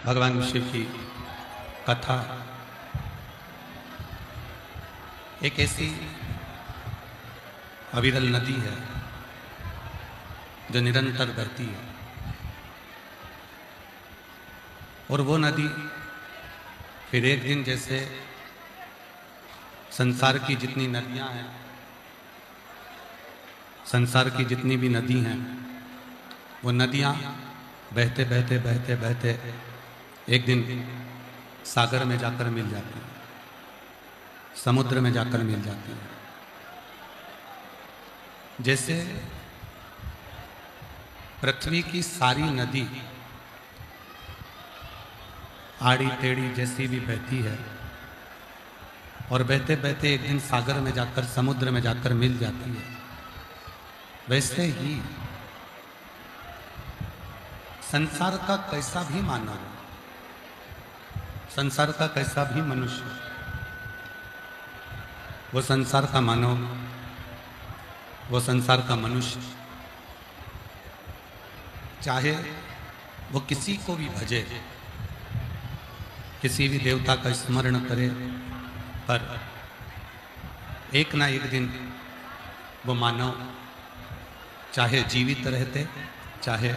भगवान शिव की कथा एक ऐसी अविरल नदी है जो निरंतर बहती है। और वो नदी फिर एक दिन जैसे संसार की जितनी नदियां हैं, संसार की जितनी भी नदी हैं, वो नदियां बहते बहते बहते बहते एक दिन सागर में जाकर मिल जाती हैं, समुद्र में जाकर मिल जाती हैं। जैसे पृथ्वी की सारी नदी आड़ी टेढ़ी जैसी भी बहती है और बहते बहते एक दिन सागर में जाकर समुद्र में जाकर मिल जाती है, वैसे ही संसार का कैसा भी मानव, संसार का कैसा भी मनुष्य, वो संसार का मानव, वो संसार का मनुष्य, चाहे वो किसी को भी भजे, किसी भी देवता का स्मरण करे, पर एक ना एक दिन वो मानव चाहे जीवित रहते चाहे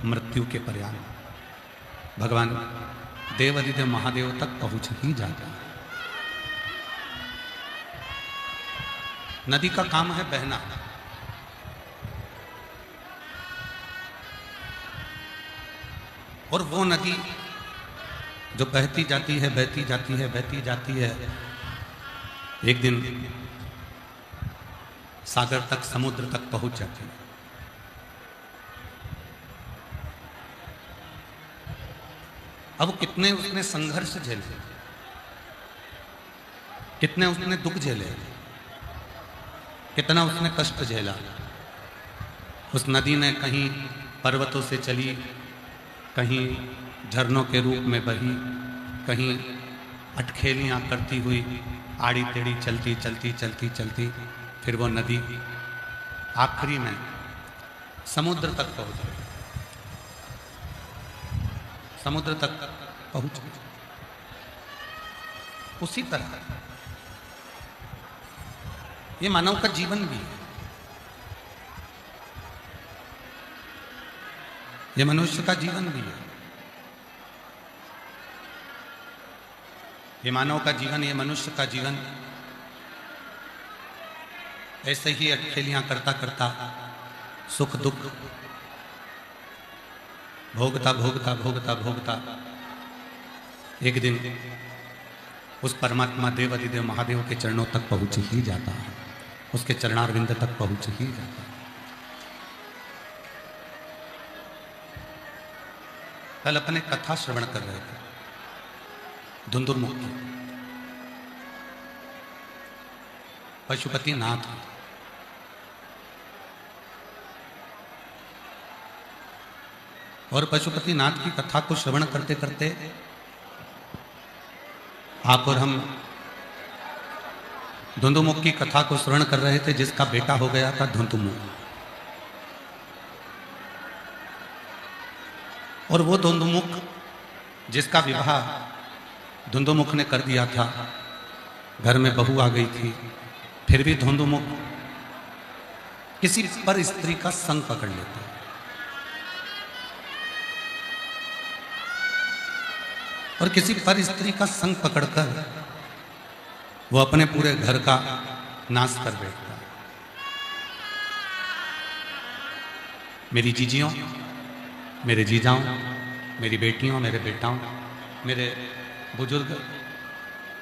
मृत्यु के पर्याय भगवान देवादिदेव महादेव तक पहुंच ही जाता है। नदी का काम है बहना, और वो नदी जो बहती जाती है बहती जाती है बहती जाती है, एक दिन सागर तक समुद्र तक पहुंच जाती है। अब कितने उसने संघर्ष झेले, कितने उसने दुख झेले, कितना उसने कष्ट झेला। उस नदी ने कहीं पर्वतों से चली, कहीं झरनों के रूप में बही, कहीं अटखेलियां करती हुई आड़ी टेढ़ी चलती चलती चलती चलती फिर वो नदी आखिरी में समुद्र तक पहुंच गई, समुद्र तक पहुंच गई। उसी तरह ये मानव का जीवन भी है, ये मनुष्य का जीवन भी है, ये मानव का जीवन, ये मनुष्य का जीवन ऐसे ही अटखेलियां करता करता सुख दुख भोगता भोगता भोगता भोगता एक दिन उस परमात्मा देवादिदेव महादेव के चरणों तक पहुंच ही जाता है, उसके चरणारविंद तक पहुंच ही जाता है। कल अपने कथा श्रवण कर रहे थे धुंधुरमुख की, पशुपति नाथ, और पशुपति नाथ की कथा को श्रवण करते करते आप और हम धुंधुमुख की कथा को श्रवण कर रहे थे, जिसका बेटा हो गया था धुंधुमुख। और वो धुंधुमुख जिसका विवाह धुंधुमुख ने कर दिया था, घर में बहू आ गई थी, फिर भी धुंधुमुख किसी पर स्त्री का संग पकड़ लेता है और किसी पर स्त्री का संग पकड़कर वो अपने पूरे घर का नाश कर बैठता है। मेरी जीजियों, मेरे जीजाओं, मेरी बेटियों, मेरे बेटाओं, मेरे बुजुर्ग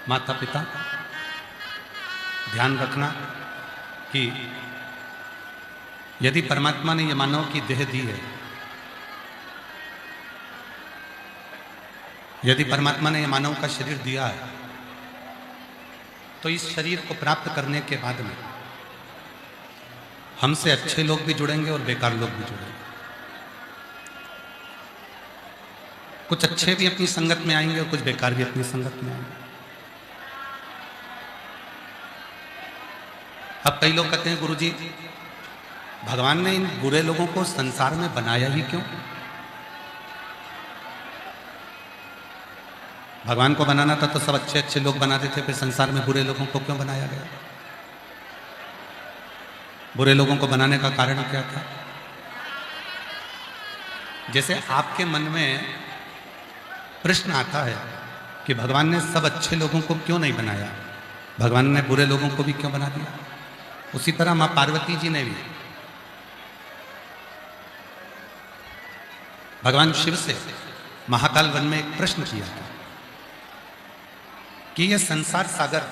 माता पिता, ध्यान रखना कि यदि परमात्मा ने यह मानव की देह दी है, यदि परमात्मा ने यह मानव का शरीर दिया है, तो इस शरीर को प्राप्त करने के बाद में हमसे अच्छे लोग भी जुड़ेंगे और बेकार लोग भी जुड़ेंगे। कुछ अच्छे भी अपनी संगत में आएंगे और कुछ बेकार भी अपनी संगत में आएंगे। अब कई लोग कहते हैं गुरुजी, भगवान ने इन बुरे लोगों को संसार में बनाया ही क्यों? भगवान को बनाना था तो सब अच्छे अच्छे लोग बनाते थे, फिर संसार में बुरे लोगों को क्यों बनाया गया? बुरे लोगों को बनाने का कारण क्या था? जैसे आपके मन में प्रश्न आता है कि भगवान ने सब अच्छे लोगों को क्यों नहीं बनाया, भगवान ने बुरे लोगों को भी क्यों बना दिया? उसी तरह मां पार्वती जी ने भी भगवान शिव से महाकाल वन में एक प्रश्न किया था कि यह संसार सागर,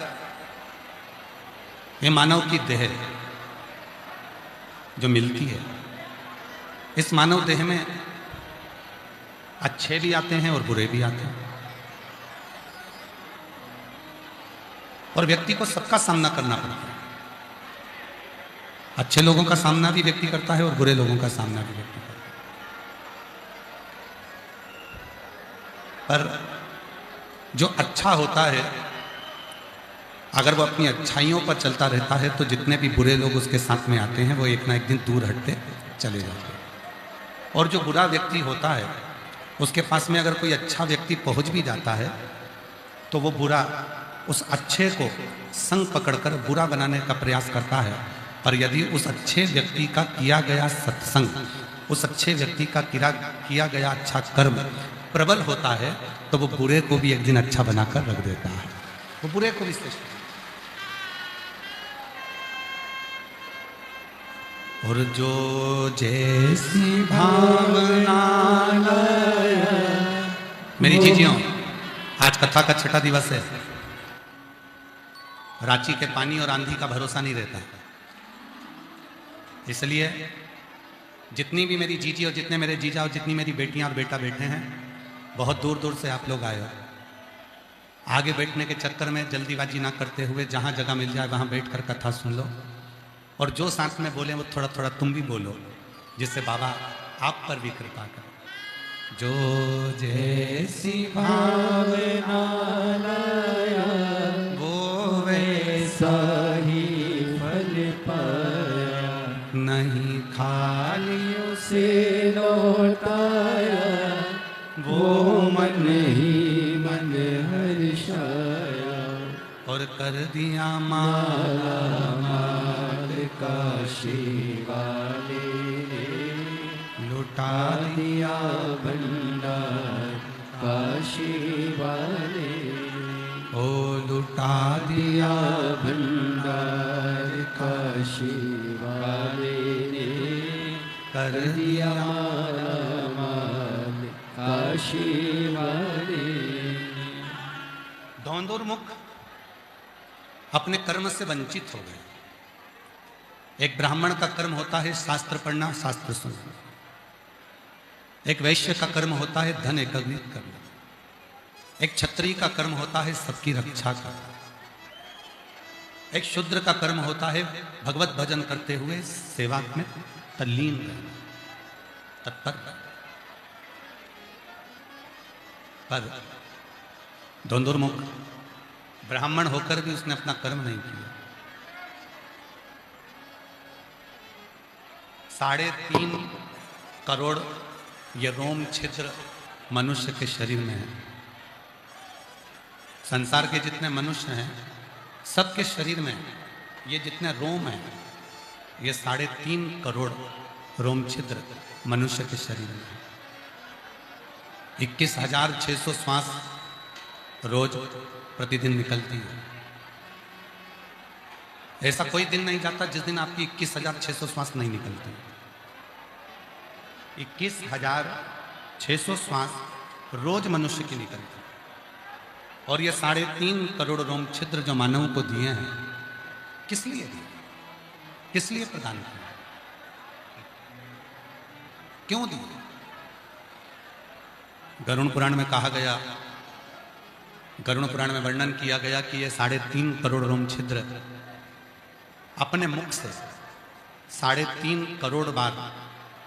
ये मानव की देह जो मिलती है, इस मानव देह में अच्छे भी आते हैं और बुरे भी आते हैं, और व्यक्ति को सबका सामना करना पड़ता है। अच्छे लोगों का सामना भी व्यक्ति करता है और बुरे लोगों का सामना भी व्यक्ति करता है। पर जो अच्छा होता है, अगर वो अपनी अच्छाइयों पर चलता रहता है तो जितने भी बुरे लोग उसके साथ में आते हैं वो एक ना एक दिन दूर हटते चले जाते हैं। और जो बुरा व्यक्ति होता है उसके पास में अगर कोई अच्छा व्यक्ति पहुंच भी जाता है तो वो बुरा उस अच्छे को संग पकड़कर बुरा बनाने का प्रयास करता है। पर यदि उस अच्छे व्यक्ति का किया गया सत्संग, उस अच्छे व्यक्ति का किया गया अच्छा कर्म प्रबल होता है तो वो बुरे को भी एक दिन अच्छा बनाकर रख देता है, वो बुरे को भी श्रेष्ठ। और जो जैसी भावना मेरी जीजियों, आज कथा का छठा दिवस है। रांची के पानी और आंधी का भरोसा नहीं रहता, इसलिए जितनी भी मेरी जीजी और जितने मेरे जीजा और जितनी मेरी बेटियां और बेटा बैठे हैं, बहुत दूर दूर से आप लोग आए हो। आगे बैठने के चक्कर में जल्दीबाजी ना करते हुए जहां जगह मिल जाए वहां बैठकर कथा सुन लो, और जो साथ में बोले वो थोड़ा थोड़ा तुम भी बोलो, जिससे बाबा आप पर भी कृपा करें। जो जैसी भावना वो वैसा ही फल पाया, नहीं खाली उसे लौटाया, वो मन ही मन हर्षाया, और कर दिया माला माल काशी वाले, लुटा दिया भंडार काशी वाले, ओ लुटा दिया भंडार काशी वाले ने, कर दिया माला माल काशी वाले। धौंदुर मुख अपने कर्म से वंचित हो गए। एक ब्राह्मण का कर्म होता है शास्त्र पढ़ना, शास्त्र सुनना। एक वैश्य का कर्म होता है धन एकत्रित करना। एक क्षत्रिय का कर्म होता है सबकी रक्षा करना। एक शूद्र का कर्म होता है भगवत भजन करते हुए सेवा में तल्लीन रहना, तत्पर। पर धौंदुर मुख ब्राह्मण होकर भी उसने अपना कर्म नहीं किया। 3.5 करोड़ ये रोम छिद्र मनुष्य के शरीर में है। संसार के जितने मनुष्य हैं सबके शरीर में ये जितने रोम हैं, ये 3.5 करोड़ रोम छिद्र मनुष्य के शरीर में है। 21,600 श्वास रोज प्रतिदिन निकलती है। ऐसा कोई दिन नहीं जाता जिस दिन आपकी 21,600 श्वास नहीं निकलती। 21,600 श्वास रोज मनुष्य की निकलती। और ये 3.5 करोड़ रोम छिद्र जो मानव को दिए हैं, किस लिए दिए, किस लिए प्रदान किए, क्यों दिए? गरुड़ पुराण में कहा गया, गरुड़ पुराण में वर्णन किया गया कि ये 3.5 करोड़ रोम छिद्र अपने मुख से 3.5 करोड़ बार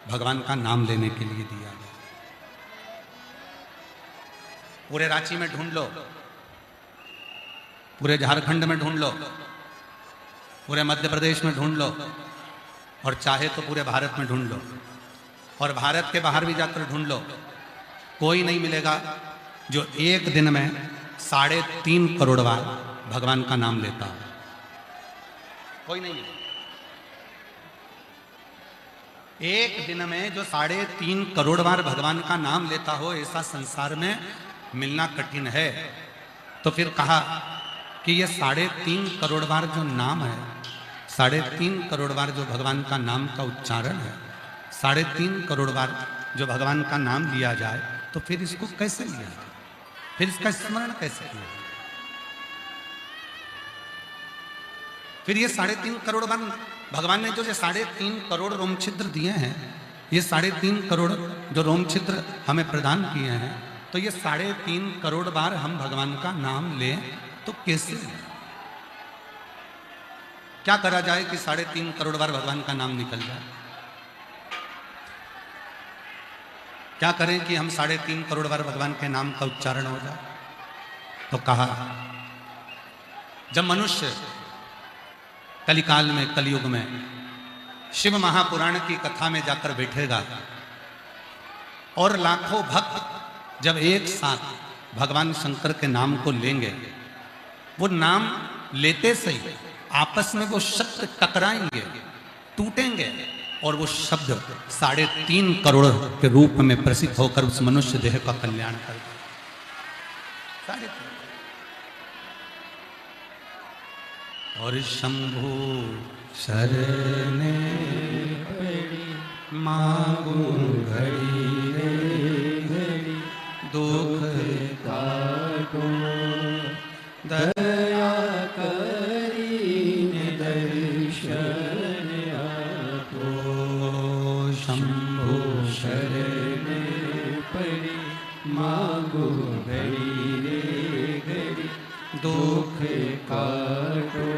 भगवान का नाम लेने के लिए दिया गया। पूरे रांची में ढूंढ लो, पूरे झारखंड में ढूंढ लो, पूरे मध्य प्रदेश में ढूंढ लो, और चाहे तो पूरे भारत में ढूंढ लो, और भारत के बाहर भी जाकर ढूंढ लो, कोई नहीं मिलेगा जो एक दिन में 3.5 करोड़ बार भगवान का नाम लेता हो? कोई नहीं है। एक दिन में जो 3.5 करोड़ बार भगवान का नाम लेता हो, ऐसा संसार में मिलना कठिन है। तो फिर कहा कि ये 3.5 करोड़ बार जो नाम है, 3.5 करोड़ बार जो भगवान का नाम का उच्चारण है, 3.5 करोड़ बार जो भगवान का नाम लिया जाए, तो फिर इसको कैसे लिया जाए, फिर इसका स्मरण कैसे किया? फिर ये 3.5 करोड़ बार भगवान ने जो 3.5 करोड़ रोम छिद्र दिए हैं, ये 3.5 करोड़ जो रोम छिद्र हमें प्रदान किए हैं, तो ये 3.5 करोड़ बार हम भगवान का नाम लें तो कैसे? क्या करा जाए कि 3.5 करोड़ बार भगवान का नाम निकल जाए? क्या करें कि हम 3.5 करोड़ बार भगवान के नाम का उच्चारण हो जाए? तो कहा, जब मनुष्य कलिकाल में, कलयुग में शिव महापुराण की कथा में जाकर बैठेगा और लाखों भक्त जब एक साथ भगवान शंकर के नाम को लेंगे, वो नाम लेते सही आपस में वो शब्द टकराएंगे, टूटेंगे, और वो शब्द 3.5 करोड़ के रूप में प्रसिद्ध होकर उस मनुष्य देह का कल्याण कर दें। और शंभु शरणे मांगू घड़ी रे घड़ी, दुख काटो दया करीने दर्शन आपो। शंभु शरणे पड़ी मांगू घड़ी रे घड़ी, दुख काटो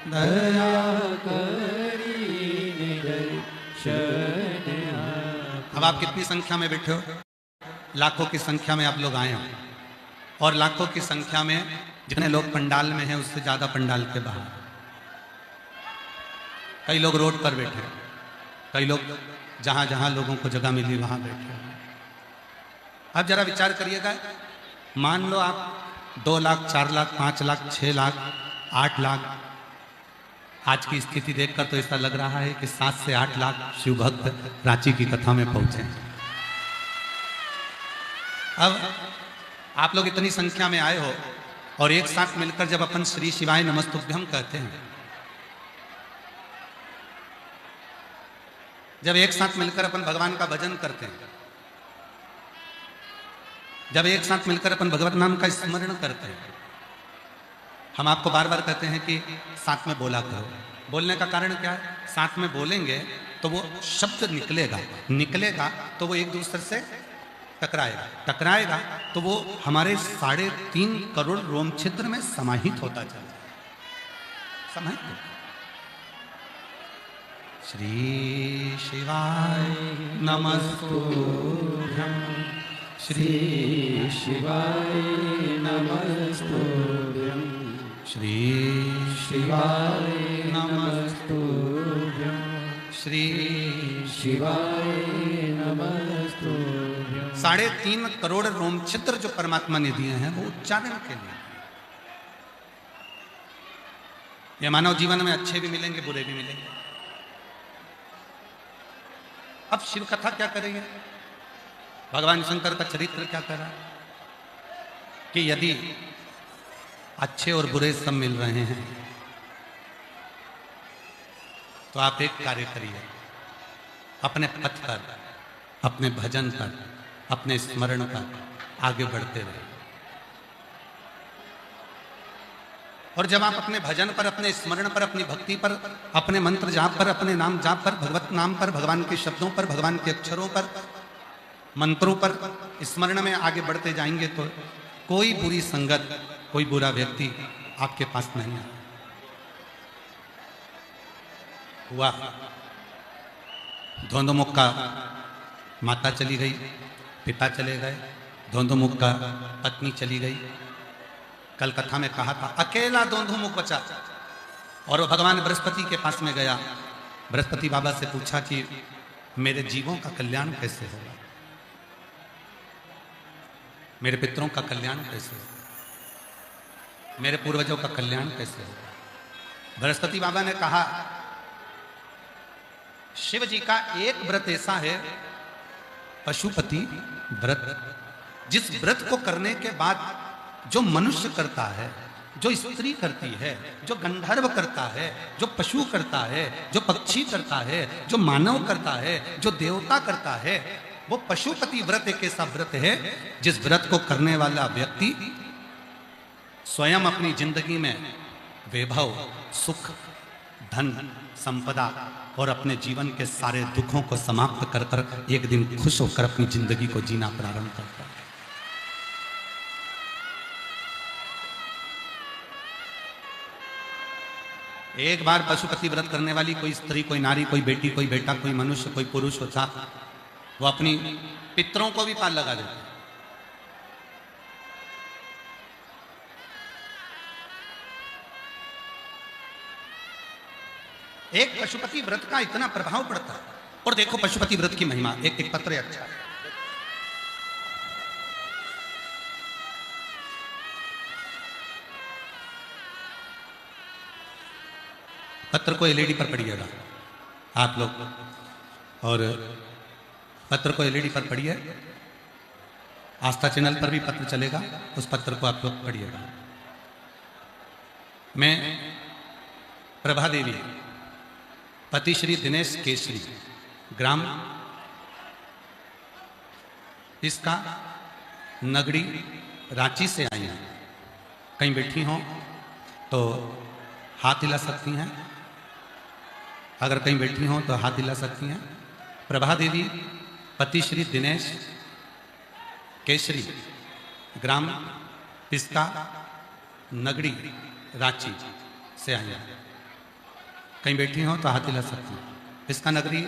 दया करीने दर्शन आपो। अब आप कितनी संख्या में बैठे हो? लाखों की संख्या में आप लोग आए हो, और लाखों की संख्या में जितने लोग पंडाल में हैं उससे ज्यादा पंडाल के बाहर। कई लोग रोड पर बैठे, कई लोग जहां जहां लोगों को जगह मिली वहां बैठे। अब जरा विचार करिएगा, मान लो आप 2 लाख, 4 लाख, 5 लाख, 6 लाख, 8 लाख, आज की स्थिति देखकर तो ऐसा लग रहा है कि 7 से 8 लाख शिव भक्त रांची की कथा में पहुंचे। अब आप लोग इतनी संख्या में आए हो और एक साथ मिलकर जब अपन श्री शिवाय नमस्तुभ्यम कहते हैं, जब एक साथ मिलकर अपन भगवान का भजन करते हैं, जब एक साथ मिलकर अपन भगवत नाम का स्मरण करते हैं, हम आपको बार बार कहते हैं कि साथ में बोला करो। बोलने का कारण क्या है? साथ में बोलेंगे तो वो शब्द निकलेगा, निकलेगा तो वो एक दूसरे से टकराएगा, टकराएगा तो वो हमारे 3.5 करोड़ रोम छिद्र में समाहित होता चला, समाहित होता। श्री शिवाय नमस्तुभ्यं, श्री शिवाय नमस्तुभ्यं, श्री शिवाय नमस्तुभ्यं, श्री शिवाय नमस्तुभ्यं। 3.5 करोड़ रोम छिद्र जो परमात्मा ने दिए हैं वो उच्चारण के लिए। ये मानव जीवन में अच्छे भी मिलेंगे, बुरे भी मिलेंगे। अब शिव कथा क्या करेंगे? भगवान शंकर का चरित्र क्या कर रहा है कि यदि अच्छे और बुरे सब मिल रहे हैं तो आप एक कार्य करिए, अपने पथ पर, अपने भजन पर, अपने स्मरण पर आगे बढ़ते रहिए। और जब आप अपने भजन पर, अपने स्मरण पर, अपनी भक्ति पर, अपने मंत्र जाप पर, अपने नाम जाप पर, भगवत नाम पर, भगवान के शब्दों पर, भगवान के अक्षरों पर, मंत्रों पर स्मरण में आगे बढ़ते जाएंगे तो कोई बुरी संगत, कोई बुरा व्यक्ति आपके पास नहीं है। हुआ धोंधोमुख का माता चली गई, पिता चले गए, धोंधोमुख का पत्नी चली गई। कल कथा में कहा था अकेला धोंधोमुख बचा और वो भगवान बृहस्पति के पास में गया। बृहस्पति बाबा से पूछा कि मेरे जीवों का कल्याण कैसे होगा, मेरे पितरों का कल्याण कैसे होगा। मेरे पूर्वजों का कल्याण कैसे होगा। बृहस्पति बाबा ने कहा शिव जी का एक व्रत ऐसा है पशुपति व्रत, जिस व्रत को करने के बाद जो मनुष्य करता है, जो स्त्री करती है, जो गंधर्व करता है, जो पशु करता है, जो पक्षी करता है, जो मानव करता है, जो देवता करता है, वो पशुपति व्रत एक ऐसा व्रत है जिस व्रत को करने वाला व्यक्ति स्वयं अपनी जिंदगी में वैभव, सुख, धन, संपदा और अपने जीवन के सारे दुखों को समाप्त कर कर एक दिन खुश होकर अपनी जिंदगी को जीना प्रारंभ करता है। एक बार पशुपति व्रत करने वाली कोई स्त्री, कोई नारी, कोई बेटी, कोई बेटा, कोई मनुष्य, कोई पुरुष होता, वो अपनी पितरों को भी पार लगा देते। एक पशुपति व्रत का इतना प्रभाव पड़ता है। और देखो पशुपति व्रत की महिमा, एक पत्र है अच्छा है। पत्र को एलईडी पर पढ़िएगा आप लोग, और पत्र को एलईडी पर पढ़िए। आस्था चैनल पर भी पत्र चलेगा, उस पत्र को आप लोग पढ़िएगा। मैं प्रभा देवी, पति श्री दिनेश केसरी, ग्राम इसका नगड़ी रांची से आई हैं। कहीं बैठी हों तो हाथ हिला सकती हैं, अगर कहीं बैठी हों तो हाथ हिला सकती हैं। प्रभा देवी, पति श्री दिनेश केसरी, ग्राम पिस्का, नगड़ी रांची से आई हैं। कहीं बैठी हों तो हाथ हिला सकती हैं। पिस्का नगरी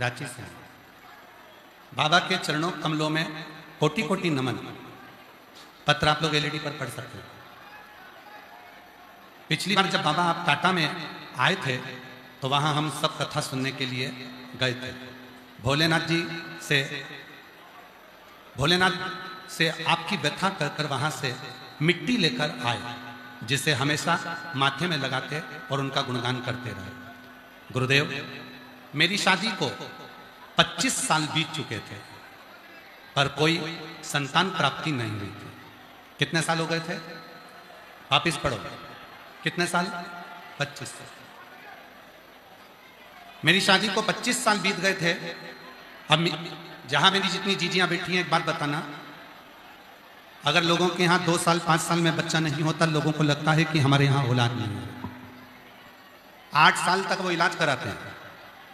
रांची से। बाबा के चरणों कमलों में कोटि कोटि नमन। पत्र आप लोग एलईडी पर पढ़ सकते हैं। पिछली बार जब बाबा आप टाटा में आए थे तो वहां हम सब कथा सुनने के लिए गए थे। भोलेनाथ से आपकी व्यथा कर कर वहां से मिट्टी लेकर आए, जिसे हमेशा माथे में लगाते और उनका गुणगान करते रहे। गुरुदेव, मेरी शादी को 25 साल बीत चुके थे पर कोई संतान प्राप्ति नहीं हुई थी। कितने साल हो गए थे? वापिस पढ़ो, कितने साल? 25 साल। मेरी शादी को 25 साल बीत गए थे। अब जहां मेरी जितनी जीजियां बैठी हैं, एक बात बताना, अगर लोगों के यहाँ 2 साल 5 साल में बच्चा नहीं होता, लोगों को लगता है कि हमारे यहाँ औलाद नहीं है। 8 साल तक वो इलाज कराते हैं।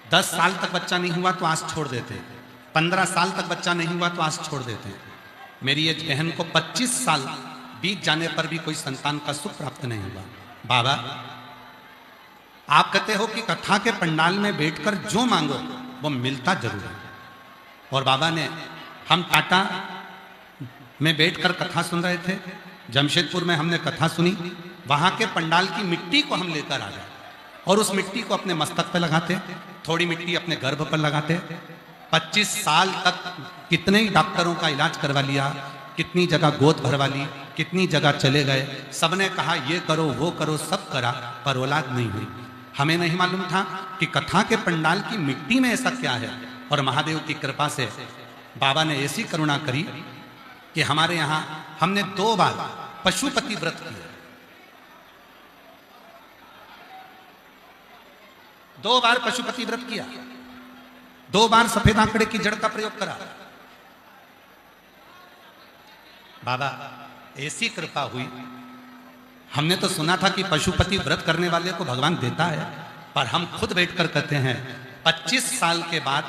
10 साल तक बच्चा नहीं हुआ तो आस छोड़ देते हैं। 15 साल तक बच्चा नहीं हुआ तो आस छोड़ देते हैं। मेरी एक बहन को 25 साल बीत जाने पर भी कोई संतान का सुख प्राप्त नहीं हुआ। बाबा, आप कहते हो कि कथा के पंडाल में बैठकर जो मांगो वो मिलता जरूर है। और बाबा ने, हम टाटा में बैठकर कथा सुन रहे थे, जमशेदपुर में हमने कथा सुनी, वहां के पंडाल की मिट्टी को हम लेकर आ गए और उस मिट्टी को अपने मस्तक पे लगाते, थोड़ी मिट्टी अपने गर्भ पर लगाते। 25 साल तक कितने ही डॉक्टरों का इलाज करवा लिया, कितनी जगह गोद भरवा ली, कितनी जगह चले गए, सबने कहा ये करो वो करो, सब करा, पर औलाद नहीं हुई। हमें नहीं मालूम था कि कथा के पंडाल की मिट्टी में ऐसा क्या है। और महादेव की कृपा से बाबा ने ऐसी करुणा करी कि हमारे यहाँ हमने 2 बार पशुपति व्रत किया। 2 बार पशुपति व्रत किया, 2 बार सफेद आंकड़े की जड़ का प्रयोग करा। बाबा ऐसी कृपा हुई। हमने तो सुना था कि पशुपति व्रत करने वाले को भगवान देता है, पर हम खुद बैठकर कहते हैं 25 साल के बाद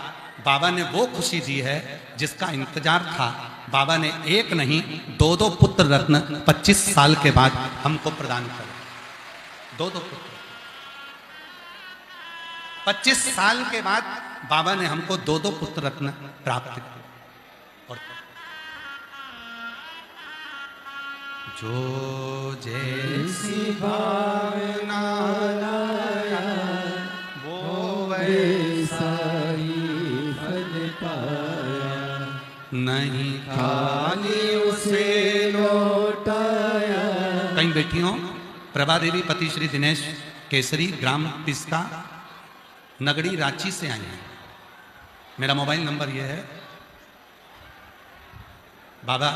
बाबा ने वो खुशी दी है जिसका इंतजार था। बाबा ने एक नहीं 2-2 पुत्र रत्न 25 साल के बाद हमको प्रदान करे। 2-2 पुत्र 25 साल के बाद बाबा ने हमको 2-2 पुत्र रत्न प्राप्त किए। और जो जैसी भावना वो वैसा ही फल पाया, नहीं खाली उसे लौटाया। कहीं बैठी हों, प्रभा देवी पति श्री दिनेश केसरी, ग्राम पिस्का, नगड़ी, रांची से आई हैं। मेरा मोबाइल नंबर यह है। बाबा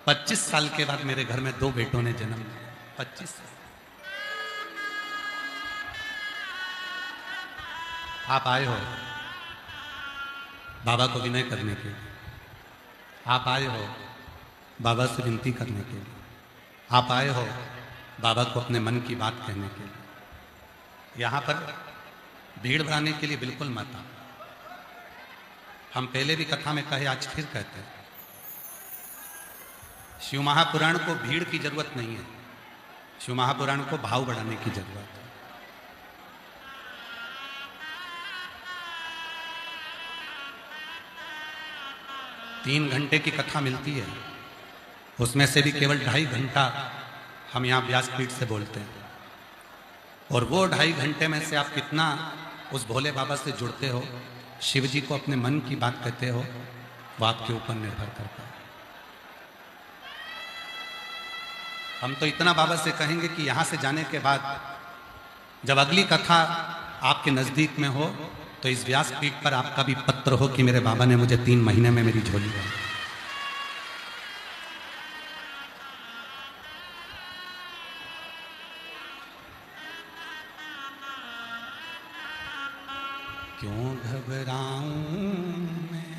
25 साल के बाद मेरे घर में 2 बेटों ने जन्म लिया। 25 साल। आप आए हो बाबा को विनय करने के लिए, आप आए हो बाबा से विनती करने के लिए, आप आए हो बाबा को अपने मन की बात कहने के लिए। यहाँ पर भीड़ बढ़ाने के लिए बिल्कुल मत आओ। हम पहले भी कथा में कहे, आज फिर कहते हैं, शिव महापुराण को भीड़ की जरूरत नहीं है, शिव महापुराण को भाव बढ़ाने की जरूरत है। तीन घंटे की कथा मिलती है, उसमें से भी केवल 2.5 घंटा हम यहाँ व्यासपीठ से बोलते हैं, और वो 2.5 घंटे में से आप कितना उस भोले बाबा से जुड़ते हो, शिव जी को अपने मन की बात कहते हो, वो आपके ऊपर निर्भर करता है। हम तो इतना बाबा से कहेंगे कि यहाँ से जाने के बाद जब अगली कथा आपके नजदीक में हो, तो इस व्यासपीठ पर आपका भी पत्र हो कि मेरे बाबा ने मुझे 3 महीने में मेरी झोली दी। क्यों घबराऊं मैं,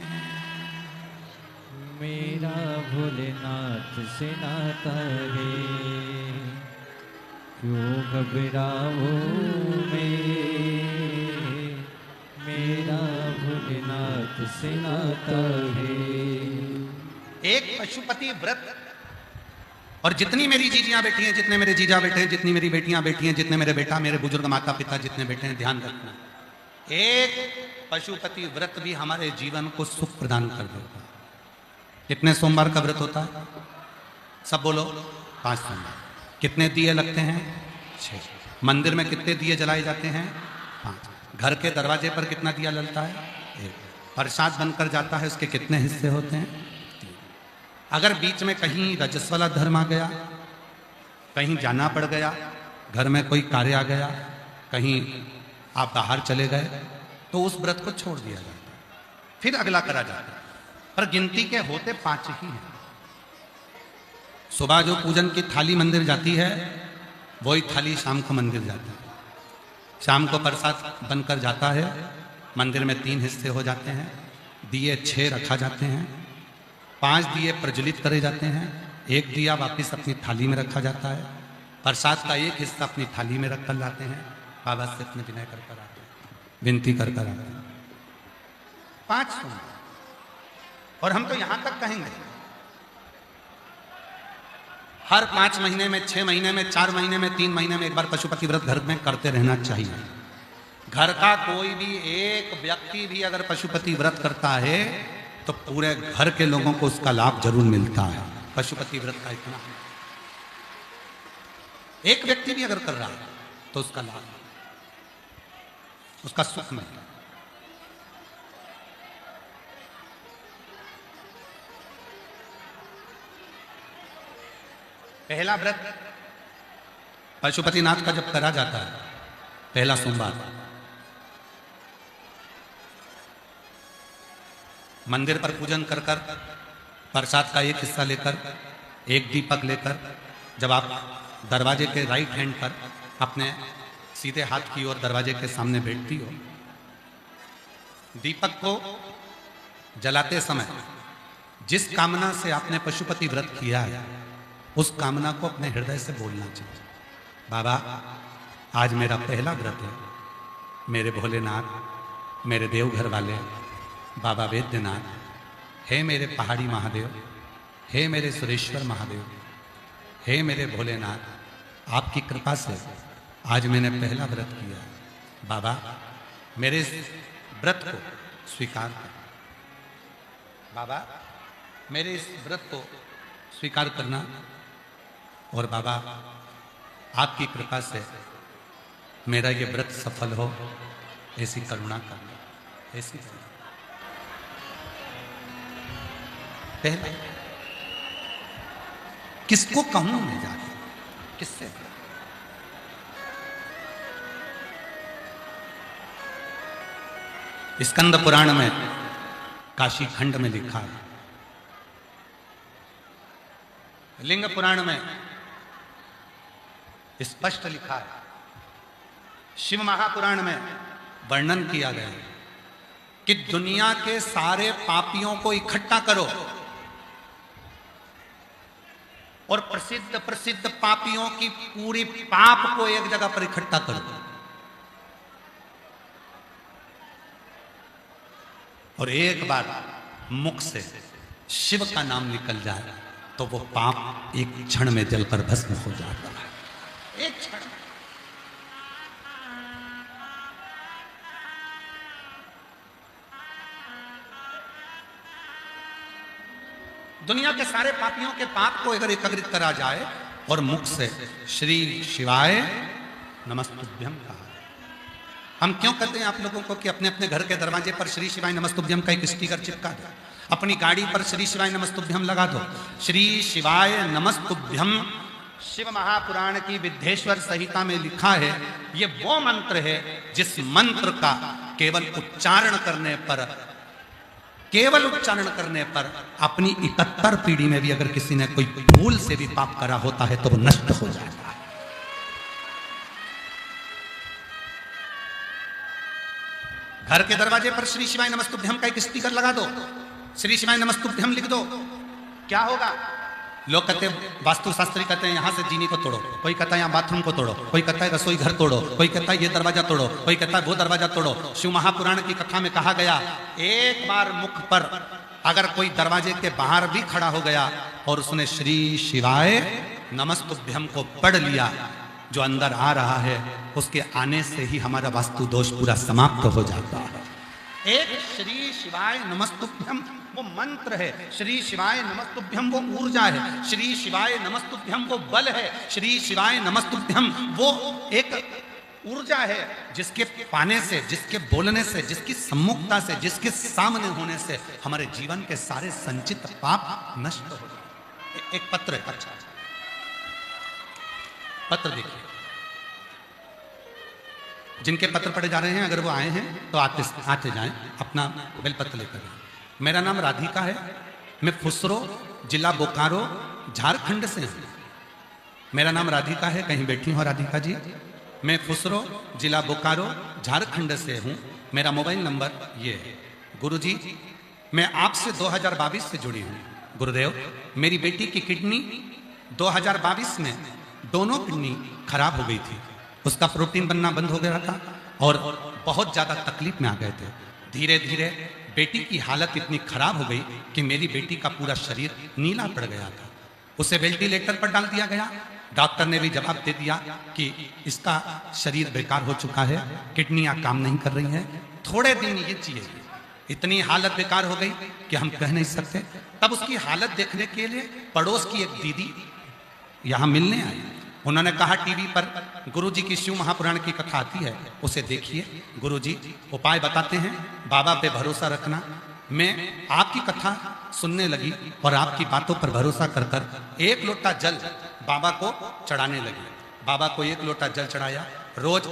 मेरा भोलेनाथ से नाता है। क्यों घबराऊं मैं, मेरा भोलेनाथ से नाता है। एक पशुपति व्रत, और जितनी मेरी जीजियां बैठी हैं, जितने मेरे जीजा बैठे हैं, जितनी मेरी बेटियां बैठी हैं, जितने मेरे बेटा, मेरे बुजुर्ग माता पिता जितने बैठे हैं, ध्यान रखना, एक पशुपति व्रत भी हमारे जीवन को सुख प्रदान कर देगा। कितने सोमवार का व्रत होता है? सब बोलो। 5 सोमवार। कितने दिए लगते हैं? 6। मंदिर में कितने दिए जलाए जाते हैं? 5। घर के दरवाजे पर कितना दिया जलता है? 1। प्रसाद बनकर जाता है, उसके कितने हिस्से होते हैं? 3। अगर बीच में कहीं रजस वाला धर्म आ गया, कहीं जाना पड़ गया, घर में कोई कार्य आ गया, कहीं आप बाहर चले गए, तो उस व्रत को छोड़ दिया जाता है, फिर अगला करा जाता है। पर गिनती के होते 5 ही हैं। सुबह जो पूजन की थाली मंदिर जाती है, वही थाली शाम को मंदिर जाती है। शाम को प्रसाद बनकर जाता है, मंदिर में 3 हिस्से हो जाते हैं, दिए 6 रखा जाते हैं, 5 दिए प्रज्वलित करे जाते हैं, 1 दिया वापस अपनी थाली में रखा जाता है, प्रसाद का 1 हिस्सा अपनी थाली में रख कर लाते हैं, बाबा से अपने विनय कर कर आते हैं, विनती कर कर आते हैं। 5 सोमवार। और हम तो यहां तक कहेंगे, हर 5 महीने में, 6 महीने में, 4 महीने में, 3 महीने में एक बार पशुपति व्रत घर में करते रहना चाहिए। घर का कोई भी एक व्यक्ति भी अगर पशुपति व्रत करता है, तो पूरे घर के लोगों को उसका लाभ जरूर मिलता है। पशुपति व्रत का इतना है, एक व्यक्ति भी अगर कर रहा है तो उसका लाभ, उसका सुख मिलता है। पहला व्रत पशुपतिनाथ का जब करा जाता है, पहला सोमवार, मंदिर पर पूजन कर कर प्रसाद का 1 हिस्सा लेकर, 1 दीपक लेकर, जब आप दरवाजे के राइट हैंड पर अपने सीधे हाथ की ओर दरवाजे के सामने बैठती हो, दीपक को जलाते समय जिस कामना से आपने पशुपति व्रत किया है, उस कामना को अपने हृदय से बोलना चाहिए। बाबा, आज मेरा पहला व्रत है, मेरे भोलेनाथ, मेरे देवघर वाले बाबा वैद्यनाथ, हे मेरे पहाड़ी महादेव, हे मेरे सुरेश्वर महादेव, हे मेरे भोलेनाथ, आपकी कृपा से आज मैंने पहला व्रत किया। बाबा, मेरे इस व्रत को स्वीकार कर। बाबा, मेरे इस व्रत को स्वीकार करना, और बाबा आपकी कृपा से मेरा ये व्रत सफल हो, ऐसी करुणा करना, ऐसी पहले किसको कहूं मैं जाके, किससे? स्कंद पुराण में काशी खंड में लिखा है, लिंग पुराण में स्पष्ट लिखा है, शिव महापुराण में वर्णन किया गया है कि दुनिया के सारे पापियों को इकट्ठा करो और प्रसिद्ध प्रसिद्ध पापियों की पूरी पाप को एक जगह पर इकट्ठा करो और एक बार मुख से शिव का नाम निकल जाए तो वो पाप एक क्षण में जलकर भस्म हो जाता है, एक क्षण। दुनिया के सारे पापियों के पाप को अगर एकत्रित करा जाए और मुख से श्री शिवाय नमस्तुभ्यम कहा। हम क्यों कहते हैं आप लोगों को कि अपने अपने घर के दरवाजे पर श्री शिवाय नमस्तुभ्यम का एक स्टिकर चिपका दो, अपनी गाड़ी पर श्री शिवाय नमस्तुभ्यम लगा दो। श्री शिवाय नमस्तुभ्यम शिव महापुराण की विद्धेश्वर संहिता में लिखा है, ये वो मंत्र है जिस मंत्र का केवल उच्चारण करने पर अपनी 71 पीढ़ी में भी अगर किसी ने कोई भूल से भी पाप करा होता है तो वो नष्ट हो जाता है। घर के दरवाजे पर श्री शिवाय नमस्तुभ्यम का एक स्टिकर लगा दो, श्री शिवाय नमस्तुभ्यम लिख दो। क्या होगा? लोग कहते हैं, वास्तुशास्त्री कहते हैं यहां से जीनी को तोड़ो, कोई कहता है यहाँ बाथरूम को तोड़ो, कोई कहता है रसोई घर तोड़ो, कोई कहता है ये दरवाजा तोड़ो, कोई कहता है वो दरवाजा तोड़ो। शिव महापुराण की कथा में कहा गया, एक बार मुख पर अगर कोई दरवाजे के बाहर भी खड़ा हो गया और उसने श्री शिवाय नमस्तुभ्यम को पढ़ लिया, जो अंदर आ रहा है उसके आने से ही हमारा वास्तु दोष पूरा समाप्त हो जाता है। एक श्री शिवाय नमस्तुभ्यम वो मंत्र है, श्री शिवाय नमस्तुभ्यम वो ऊर्जा है, श्री शिवाय नमस्तुभ्यम वो बल है, श्री शिवाय नमस्तुभ्यम वो एक ऊर्जा है जिसके पाने से, जिसके बोलने से, जिसकी सम्मुखता से, जिसके सामने होने से हमारे जीवन के सारे संचित पाप नष्ट हो जाए। एक पत्र है, अच्छा पत्र देखिए, जिनके पत्र पढ़े जा रहे हैं अगर वो आए हैं तो आते जाएं, अपना बेलपत्र लेकर। मेरा नाम राधिका है, मैं फुसरो जिला बोकारो झारखंड से हूँ। मेरा नाम राधिका है, कहीं बैठी हूँ राधिका जी। मैं फुसरो जिला बोकारो झारखंड से हूँ। मेरा मोबाइल नंबर ये है। गुरुजी मैं आपसे 2022 से जुड़ी हूँ। गुरुदेव मेरी बेटी की किडनी 2022 में दोनों किडनी खराब हो गई थी, उसका प्रोटीन बनना बंद हो गया था और बहुत ज़्यादा तकलीफ में आ गए थे। धीरे धीरे बेटी की हालत इतनी खराब हो गई कि मेरी बेटी का पूरा शरीर नीला पड़ गया था। उसे वेंटिलेटर पर डाल दिया गया। डॉक्टर ने भी जवाब दे दिया कि इसका शरीर बेकार हो चुका है, किडनियाँ काम नहीं कर रही हैं, थोड़े दिन ये चाहिए। इतनी हालत बेकार हो गई कि हम कह नहीं सकते। तब उसकी हालत देखने के लिए पड़ोस की एक दीदी यहाँ मिलने आई। उन्होंने कहा टीवी पर गुरुजी की शिव महापुराण की कथा आती है, उसे देखिए, गुरुजी उपाय बताते हैं, बाबा पे भरोसा रखना। मैं आपकी कथा सुनने लगी और आपकी बातों पर भरोसा कर कर एक लोटा जल बाबा को चढ़ाने लगी। बाबा को एक लोटा जल चढ़ाया। रोज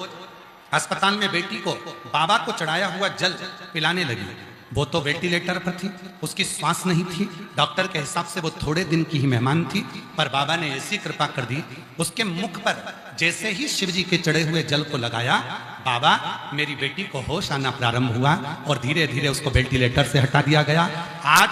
अस्पताल में बेटी को बाबा को चढ़ाया हुआ जल पिलाने लगी। वो तो वेंटिलेटर पर थी, उसकी सांस नहीं थी। डॉक्टर के हिसाब से वो थोड़े दिन की ही मेहमान थी, पर बाबा ने ऐसी कृपा कर दी, उसके मुख पर जैसे ही शिव जी के चढ़े हुए जल को लगाया, बाबा मेरी बेटी को होश आना प्रारंभ हुआ और धीरे धीरे उसको वेंटिलेटर से हटा दिया गया। आज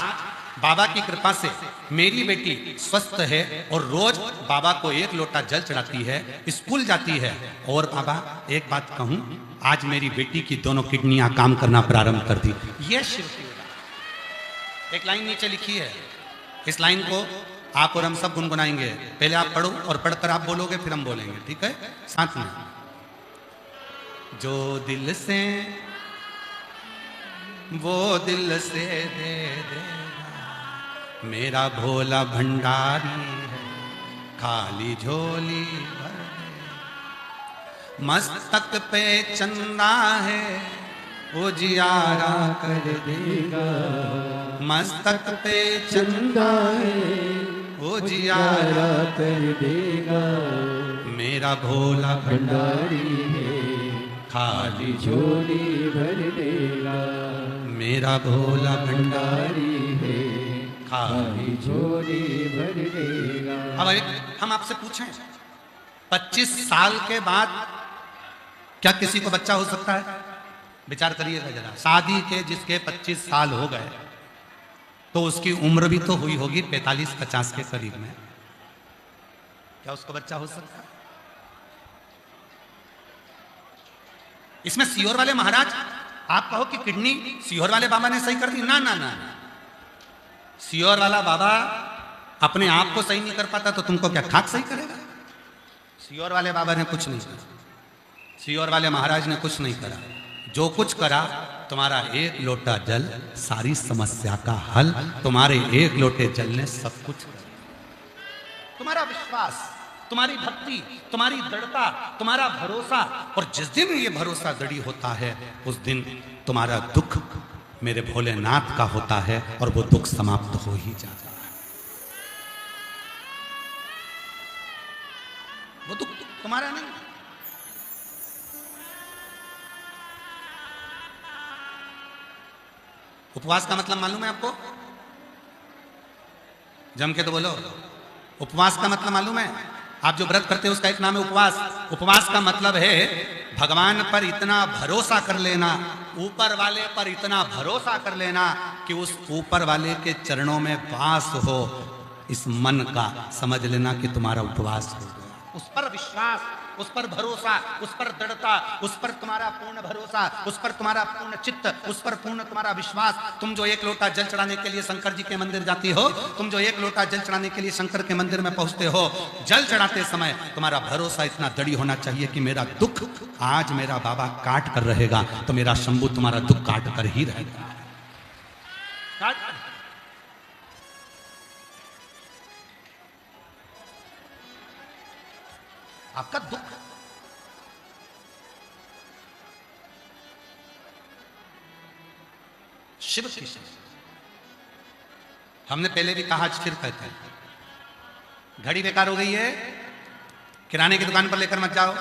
बाबा की कृपा से मेरी बेटी स्वस्थ है और रोज बाबा को एक लोटा जल चढ़ाती है, स्कूल जाती है। और बाबा एक बात कहूं, आज मेरी बेटी की दोनों किडनियां काम करना प्रारंभ कर दी। ये शिव की विधा। एक लाइन नीचे लिखी है, इस लाइन को आप और हम सब गुनगुनाएंगे। पहले आप पढ़ो और पढ़कर आप बोलोगे, फिर हम बोलेंगे, ठीक है? साथ में जो दिल से वो दिल से दे देगा, मेरा भोला भंडारी है, खाली झोली भर दे। मस्तक पे चंदा है, उजियारा कर देगा। मस्तक पे चंदा है, उजियारा कर देगा। मेरा भोला भंडारी है, खाली झोली भर देगा। मेरा भोला भंडारी है, खाली झोली भर देगा। अब हम आपसे पूछें, 25 साल के बाद क्या किसी को बच्चा हो सकता है? विचार करिएगा जरा। शादी के जिसके 25 साल हो गए तो उसकी उम्र भी तो हुई होगी 45-50 के करीब में, क्या उसको बच्चा हो सकता है? इसमें सीहोर वाले महाराज आप कहो कि किडनी सीहोर वाले बाबा ने सही कर दी, ना ना ना, सीहोर वाला बाबा अपने आप को सही नहीं कर पाता तो तुमको क्या खाक सही करेगा? सीहोर वाले बाबा ने कुछ नहीं करा, सीहोर वाले महाराज ने कुछ नहीं करा। जो कुछ करा, तुम्हारा एक लोटा जल सारी समस्या का हल, तुम्हारे एक लोटे जल ने सब कुछ कर। तुम्हारा विश्वास, तुम्हारी भक्ति, तुम्हारी दृढ़ता, तुम्हारा भरोसा, और जिस दिन ये भरोसा दृढ़ होता है उस दिन तुम्हारा दुख मेरे भोलेनाथ का होता है और वो दुख समाप्त हो ही जाता है। वो दुख तुम्हारा नहीं। उपवास का मतलब मालूम है आपको? जम के तो बोलो, उपवास का मतलब मालूम है? आप जो व्रत करते हो उसका एक नाम है उपवास। उपवास का मतलब है भगवान पर इतना भरोसा कर लेना, ऊपर वाले पर इतना भरोसा कर लेना कि उस ऊपर वाले के चरणों में वास हो। इस मन का समझ लेना कि तुम्हारा उपवास हो गया। उस पर विश्वास, उस पर भरोसा, उस पर दृढ़ता, उस पर तुम्हारा पूर्ण भरोसा, उस पर तुम्हारा पूर्ण चित्त, उस पर पूर्ण तुम्हारा विश्वास। तुम जो एक लोटा जल चढ़ाने के लिए शंकर जी के मंदिर जाती हो, तुम जो एक लोटा जल चढ़ाने के लिए शंकर के मंदिर में पहुंचते हो, जल चढ़ाते समय तुम्हारा भरोसा इतना दृढ़ होना चाहिए कि मेरा दुख आज मेरा बाबा काट कर रहेगा तो मेरा शंभू तुम्हारा दुख काट कर ही रहेगा। आपका दुख शिव की शक्ति। हमने पहले भी कहा, आज फिर कहते हैं, घड़ी बेकार हो गई है, किराने की दुकान पर लेकर मत जाओ।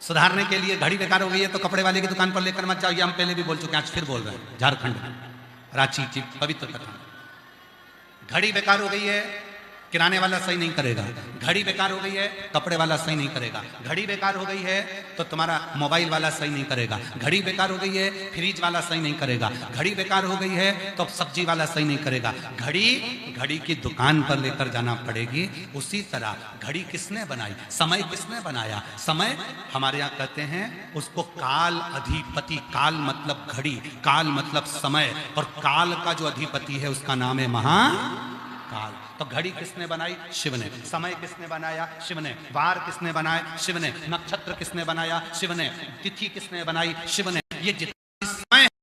सुधारने के लिए घड़ी बेकार हो गई है तो कपड़े वाले की दुकान पर लेकर मत जाओ। ये हम पहले भी बोल चुके हैं, आज फिर बोल रहे हैं। झारखंड में रांची की पवित्र कथा, घड़ी बेकार हो गई है, किराने वाला सही नहीं करेगा। घड़ी बेकार हो गई है, कपड़े वाला सही नहीं करेगा। घड़ी बेकार हो गई है तो तुम्हारा मोबाइल वाला सही नहीं करेगा। घड़ी बेकार हो गई है, फ्रिज वाला सही नहीं करेगा। घड़ी बेकार हो गई है तो सब्जी वाला सही नहीं करेगा। घड़ी की दुकान पर लेकर जाना पड़ेगी। उसी तरह घड़ी किसने बनाई? समय किसने बनाया? समय हमारे यहाँ कहते हैं उसको काल अधिपति। काल मतलब घड़ी, काल मतलब समय, और काल का जो अधिपति है उसका नाम है महाकाल। तो घड़ी किसने बनाई? शिव ने। समय किसने बनाया? शिव ने। वार किसने बनाए? शिव ने। नक्षत्र किसने बनाया? शिव ने। तिथि किसने बनाई? शिव ने। ये जितना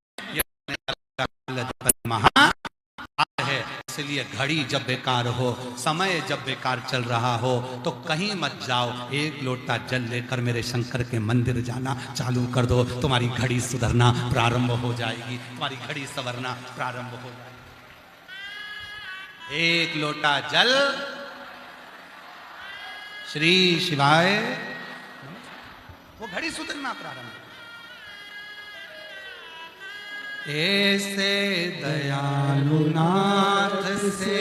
समय महाकाल है। इसलिए घड़ी जब बेकार हो, समय जब बेकार चल रहा हो तो कहीं मत जाओ, एक लोटा जल लेकर मेरे शंकर के मंदिर जाना चालू कर दो। तुम्हारी घड़ी सुधरना प्रारंभ हो जाएगी, तुम्हारी घड़ी संवरना प्रारंभ हो जाएगी। एक लोटा जल श्री शिवाय, वो घड़ी सुधरना प्रारंभ। ऐसे दयालु नाथ से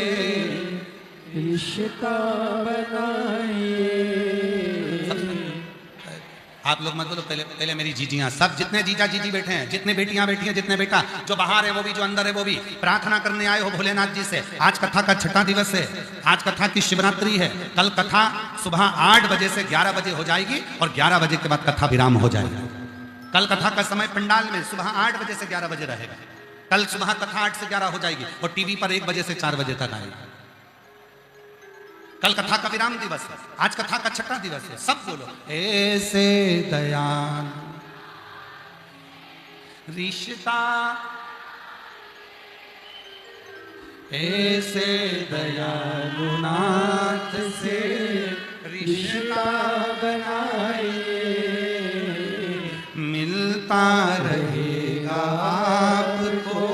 रिश्ता बनाइए। आप लोग मत बोलो, पहले मेरी जीजियां, सब जितने जीजा जीजी बैठे हैं, जितने बेटियां बैठी हैं, जितने बेटा, जो बाहर है वो भी, जो अंदर है वो भी, प्रार्थना करने आए हो भोलेनाथ जी से। आज कथा का 6ठा दिवस है, आज कथा की शिवरात्रि है। कल कथा सुबह 8 बजे से 11 बजे हो जाएगी और 11 बजे के बाद कथा विराम हो जाएगा। कल कथा का समय पंडाल में सुबह 8 बजे से 11 बजे रहेगा। कल सुबह कथा 8 से 11 हो जाएगी और टीवी पर 1 बजे से 4 बजे तक आएगी। कल कथा का विराम दिवस है, आज कथा का 6ठा दिवस है। सब बोलो, ऐसे दयाल रिश्ता, ऐसे दयालु नाथ से रिश्ता बनाइए, मिलता रहेगा आपको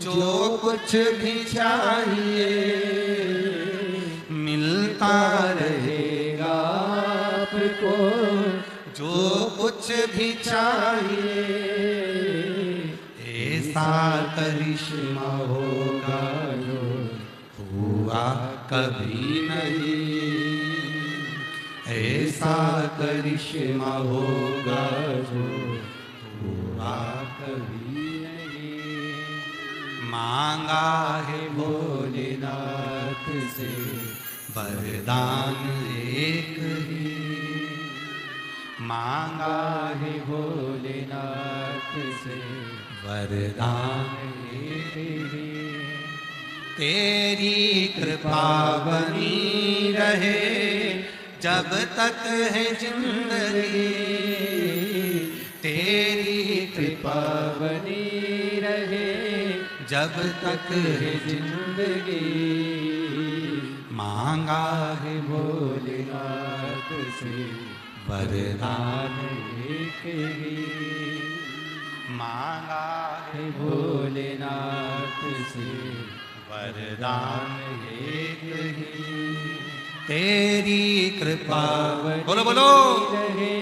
जो कुछ भी चाहिए, मिलता रहेगा आपको जो कुछ भी चाहिए ऐसा करिश्मा होगा जो हुआ कभी नहीं, ऐसा करिश्मा होगा जो हुआ कभी नहीं। मांगा है भोलेनाथ से वरदान एक ही, मांगा है भोलेनाथ से वरदान एक ही। तेरी कृपा बनी रहे जब तक है जिंदगी, तेरी कृपा बनी रहे जब तक है जिंदगी। मांगा है भोलेनाथ से वरदान एक ही, मांगा है भोलेनाथ से वरदान एक ही। तेरी कृपा बोलो बोलो रहे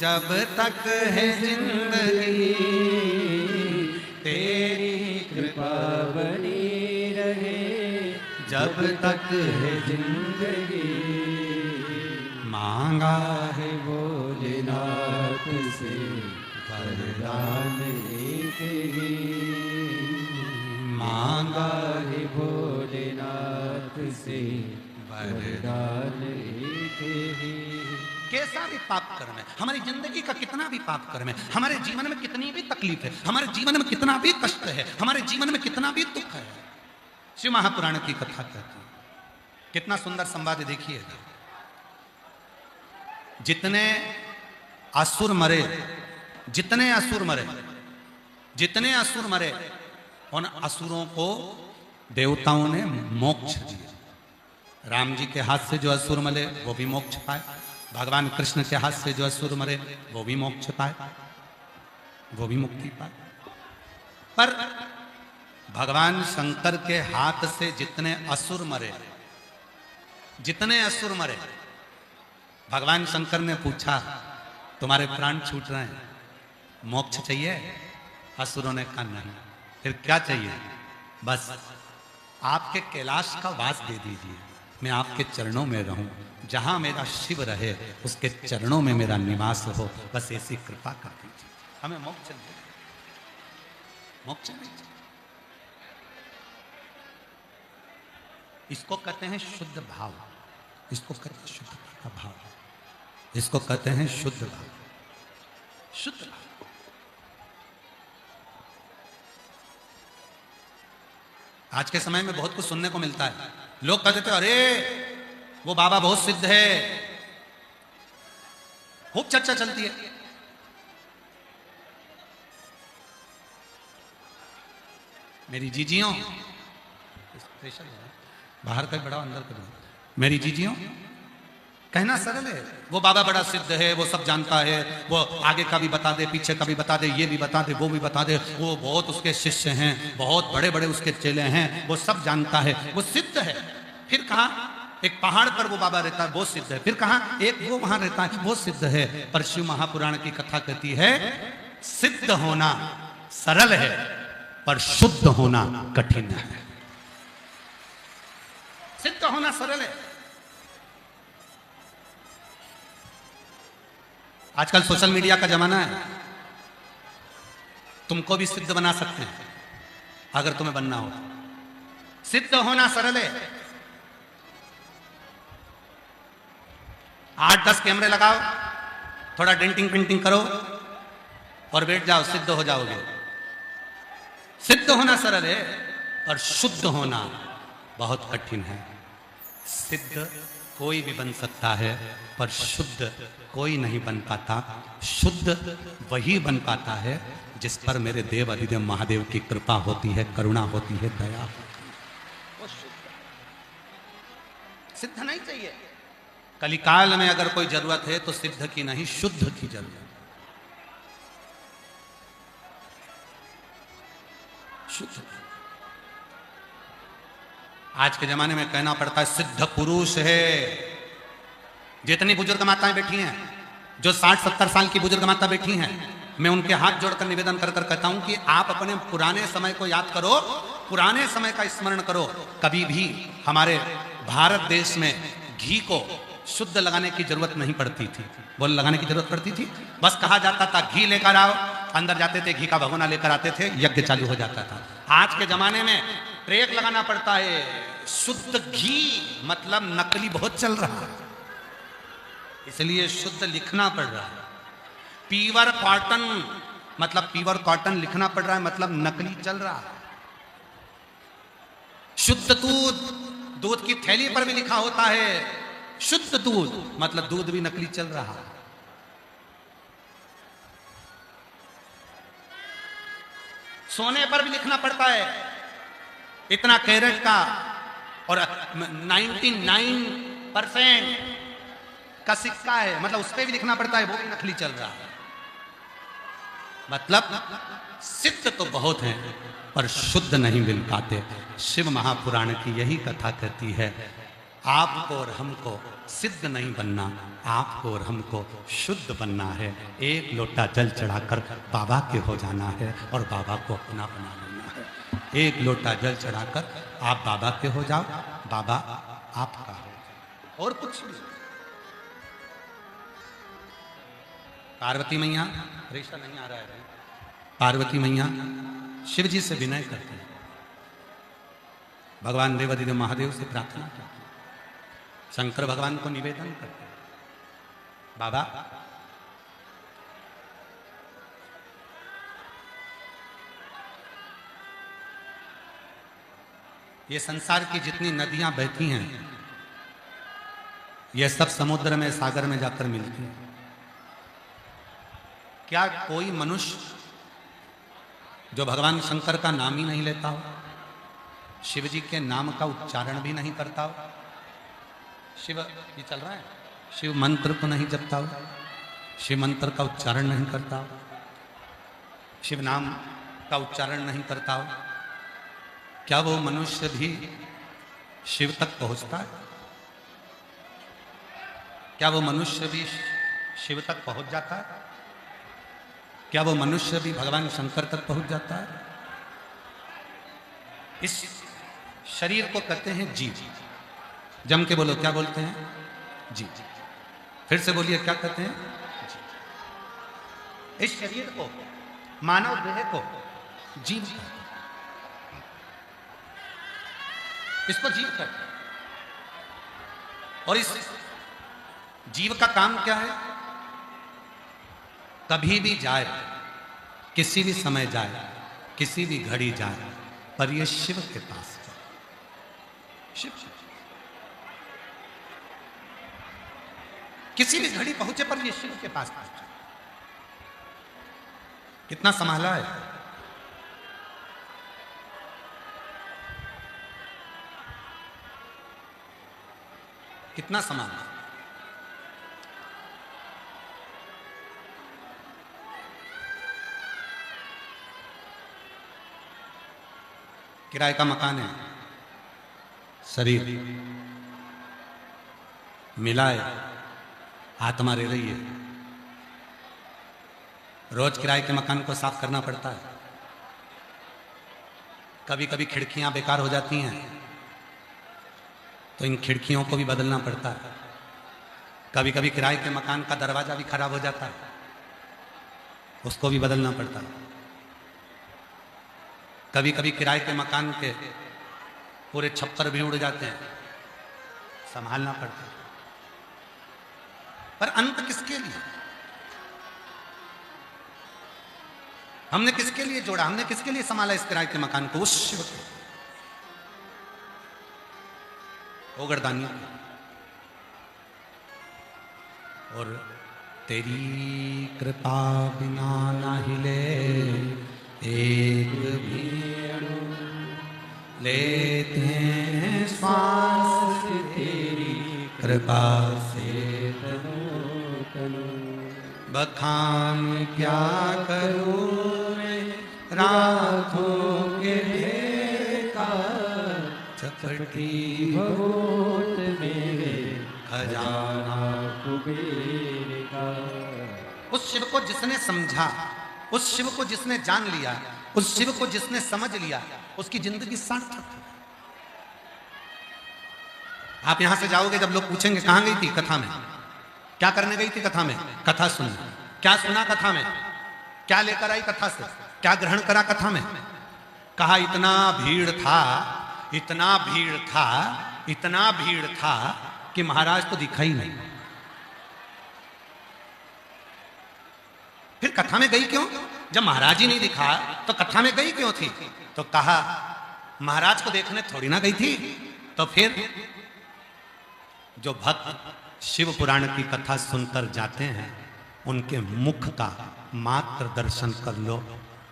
जब तक है जिंदगी, तेरी कृपा बनी रहे जब तक है जिंदगी। मांगा है भोलेनाथ से वरदान एक ही, मांगा है भोलेनाथ से वरदान एक ही। कैसा भी पाप कर्म है, हमारी जिंदगी का कितना भी पाप कर्म है, हमारे जीवन में कितनी भी तकलीफ है, हमारे जीवन में कितना भी कष्ट है, हमारे जीवन में कितना भी दुख है, शिव महापुराण की कथा कहती है। कितना सुंदर संवाद देखिएगा। जितने असुर मरे, जितने असुर मरे, जितने असुर मरे, उन असुरों को देवताओं ने मोक्ष दिया। राम जी के हाथ से जो असुर मरे वो भी मोक्ष पाए, भगवान कृष्ण के हाथ से जो असुर मरे वो भी मोक्ष पाए, वो भी मुक्ति पाए। पर भगवान शंकर के हाथ से जितने असुर मरे, जितने असुर मरे, भगवान शंकर ने पूछा तुम्हारे प्राण छूट रहे हैं, मोक्ष चाहिए? असुरों ने कहा नहीं। फिर क्या चाहिए? बस आपके कैलाश का वास दे दीजिए, मैं आपके चरणों में रहूं, जहां मेरा शिव रहे उसके चरणों में मेरा निवास हो, बस ऐसी कृपा कर दीजिए, हमें मोक्ष नहीं, मोक्ष नहीं चाहिए। इसको कहते हैं शुद्ध भाव, इसको कहते हैं शुद्ध का भाव, इसको कहते हैं शुद्ध भाव, शुद्ध भाव। आज के समय में बहुत कुछ सुनने को मिलता है, लोग कहते थे अरे वो बाबा बहुत सिद्ध है, खूब चर्चा चलती है। मेरी जीजियों, बाहर का बड़ा अंदर कर, मेरी जीजियों, कहना सरल है, वो बाबा बड़ा सिद्ध है, वो सब जानता है, वो आगे का भी बता दे, पीछे का भी बता दे, ये भी बता दे, वो भी बता दे, वो बहुत उसके शिष्य हैं, बहुत बड़े बड़े उसके चेले हैं, वो सब जानता है, वो सिद्ध है। फिर कहा एक पहाड़ पर वो बाबा रहता है, वो सिद्ध है। फिर कहा एक वो वहां रहता है, वो सिद्ध है। पर शिव महापुराण की कथा कहती है सिद्ध होना सरल है पर शुद्ध होना कठिन है। सिद्ध होना सरल है। आजकल सोशल मीडिया का जमाना है, तुमको भी सिद्ध बना सकते हैं अगर तुम्हें बनना हो। सिद्ध होना सरल है। 8-10 कैमरे लगाओ, थोड़ा डेंटिंग पेंटिंग करो और बैठ जाओ, सिद्ध हो जाओगे। सिद्ध होना सरल है और शुद्ध होना बहुत कठिन है। सिद्ध कोई भी बन सकता है पर शुद्ध कोई नहीं बन पाता। शुद्ध वही बन पाता है जिस पर मेरे देव अधिदेव महादेव की कृपा होती है, करुणा होती है, दया होती है। सिद्ध नहीं चाहिए। कलिकाल में अगर कोई जरूरत है तो सिद्ध की नहीं, शुद्ध की जरूरत। शुद्ध। आज के जमाने में कहना पड़ता है सिद्ध पुरुष है, जितनी बुजुर्ग माताएं बैठी हैं, जो 60-70 साल की बुजुर्ग माता बैठी हैं, मैं उनके हाथ जोड़कर निवेदन कर कहता हूं कि आप अपने पुराने समय को याद करो, पुराने समय का स्मरण करो। कभी भी हमारे भारत देश में घी को शुद्ध लगाने की जरूरत नहीं पड़ती थी। बोल लगाने की जरूरत पड़ती थी? बस कहा जाता था घी लेकर आओ, अंदर जाते थे, घी का भगोना लेकर आते थे, यज्ञ चालू हो जाता था। आज के जमाने में ट्रेक लगाना पड़ता है। शुद्ध घी मतलब नकली बहुत चल रहा है, इसलिए शुद्ध लिखना पड़ रहा है। प्योर कॉटन मतलब प्योर कॉटन लिखना पड़ रहा है, मतलब नकली चल रहा है। शुद्ध दूध, दूध की थैली पर भी लिखा होता है शुद्ध दूध, मतलब दूध भी नकली चल रहा है। सोने पर भी लिखना पड़ता है इतना कैरेट का, और 99% का सिक्का है, मतलब उस पर भी लिखना पड़ता है, वो भी नकली चल रहा है। मतलब सिद्ध तो बहुत हैं पर शुद्ध नहीं मिल पाते। शिव महापुराण की यही कथा कहती है, आपको और हमको सिद्ध नहीं बनना, आपको और हमको शुद्ध बनना है। एक लोटा जल चढ़ाकर बाबा के हो जाना है और बाबा को अपना बना लेना है। एक लोटा जल चढ़ाकर आप बाबा के हो जाओ, बाबा आपका हो जाओ, और कुछ नहीं। पार्वती मैया, रेशा नहीं आ रहा है, पार्वती मैया शिव जी से विनय करते हैं, भगवान देवादिदेव महादेव से प्रार्थना करते हैं, शंकर भगवान को निवेदन करते हैं, बाबा ये संसार की जितनी नदियां बहती हैं, ये सब समुद्र में, सागर में जाकर मिलती हैं। क्या कोई मनुष्य जो भगवान शंकर का नाम ही नहीं लेता हो, शिव जी के नाम का उच्चारण भी नहीं करता हो, शिव ये चल रहा है, शिव मंत्र को नहीं जपता हो, शिव मंत्र का उच्चारण नहीं करता हो, शिव नाम का उच्चारण नहीं करता हो, क्या वो मनुष्य भी शिव तक पहुंचता है? क्या वो मनुष्य भी शिव तक पहुंच जाता है? क्या वो मनुष्य भी भगवान शंकर तक पहुंच जाता है? इस शरीर को कहते हैं जीव। जम के बोलो, क्या बोलते हैं? जीव। फिर से बोलिए, क्या कहते हैं? जीव। इस शरीर को, मानव देह को जीव कहते हैं, इसको जीव कहते हैं। और इस जीव का काम क्या है? कभी भी जाए, किसी भी समय जाए, किसी भी घड़ी जाए, पर ये शिव के पास जाए। शिव किसी भी घड़ी पहुंचे पर ये शिव के पास पहुंचे। कितना संभाला है? कितना संभाला? किराए का मकान है, शरीर मिलाए, आत्मा रह रही है। रोज किराए के मकान को साफ करना पड़ता है। कभी कभी खिड़कियां बेकार हो जाती हैं तो इन खिड़कियों को भी बदलना पड़ता है। कभी कभी किराए के मकान का दरवाजा भी खराब हो जाता है, उसको भी बदलना पड़ता है। कभी कभी किराए के मकान के पूरे छप्पर भी उड़ जाते हैं, संभालना पड़ता है। पर अंत किसके लिए? हमने किसके लिए जोड़ा? हमने किसके लिए संभाला इस किराए के मकान को? उस शिव को, वो गर्दानियों को। और तेरी कृपा बिना ना हिले एक भी अणु, लेते हैं श्वास तेरी कृपा से तनो तनो। बखान क्या करूं मैं रातों के का, चपटी भगोत मेरे खजाना कुबेर का। उस शिव को जिसने समझा, उस शिव को जिसने जान लिया, उस शिव को जिसने समझ लिया, उसकी जिंदगी सार्थक है। आप यहां से जाओगे, जब लोग पूछेंगे कहां गई थी, कथा में। क्या करने गई थी कथा में? कथा सुनने। क्या सुना कथा में? क्या लेकर आई कथा से? क्या ग्रहण करा कथा में? कहा इतना भीड़ था, इतना भीड़ था, इतना भीड़ था कि महाराज तो दिखा ही नहीं। फिर कथा में गई क्यों? जब महाराज ही नहीं दिखा तो कथा में गई क्यों थी? तो कहा महाराज को देखने थोड़ी ना गई थी। तो फिर जो भक्त शिव पुराण की कथा सुनकर जाते हैं, उनके मुख का मात्र दर्शन कर लो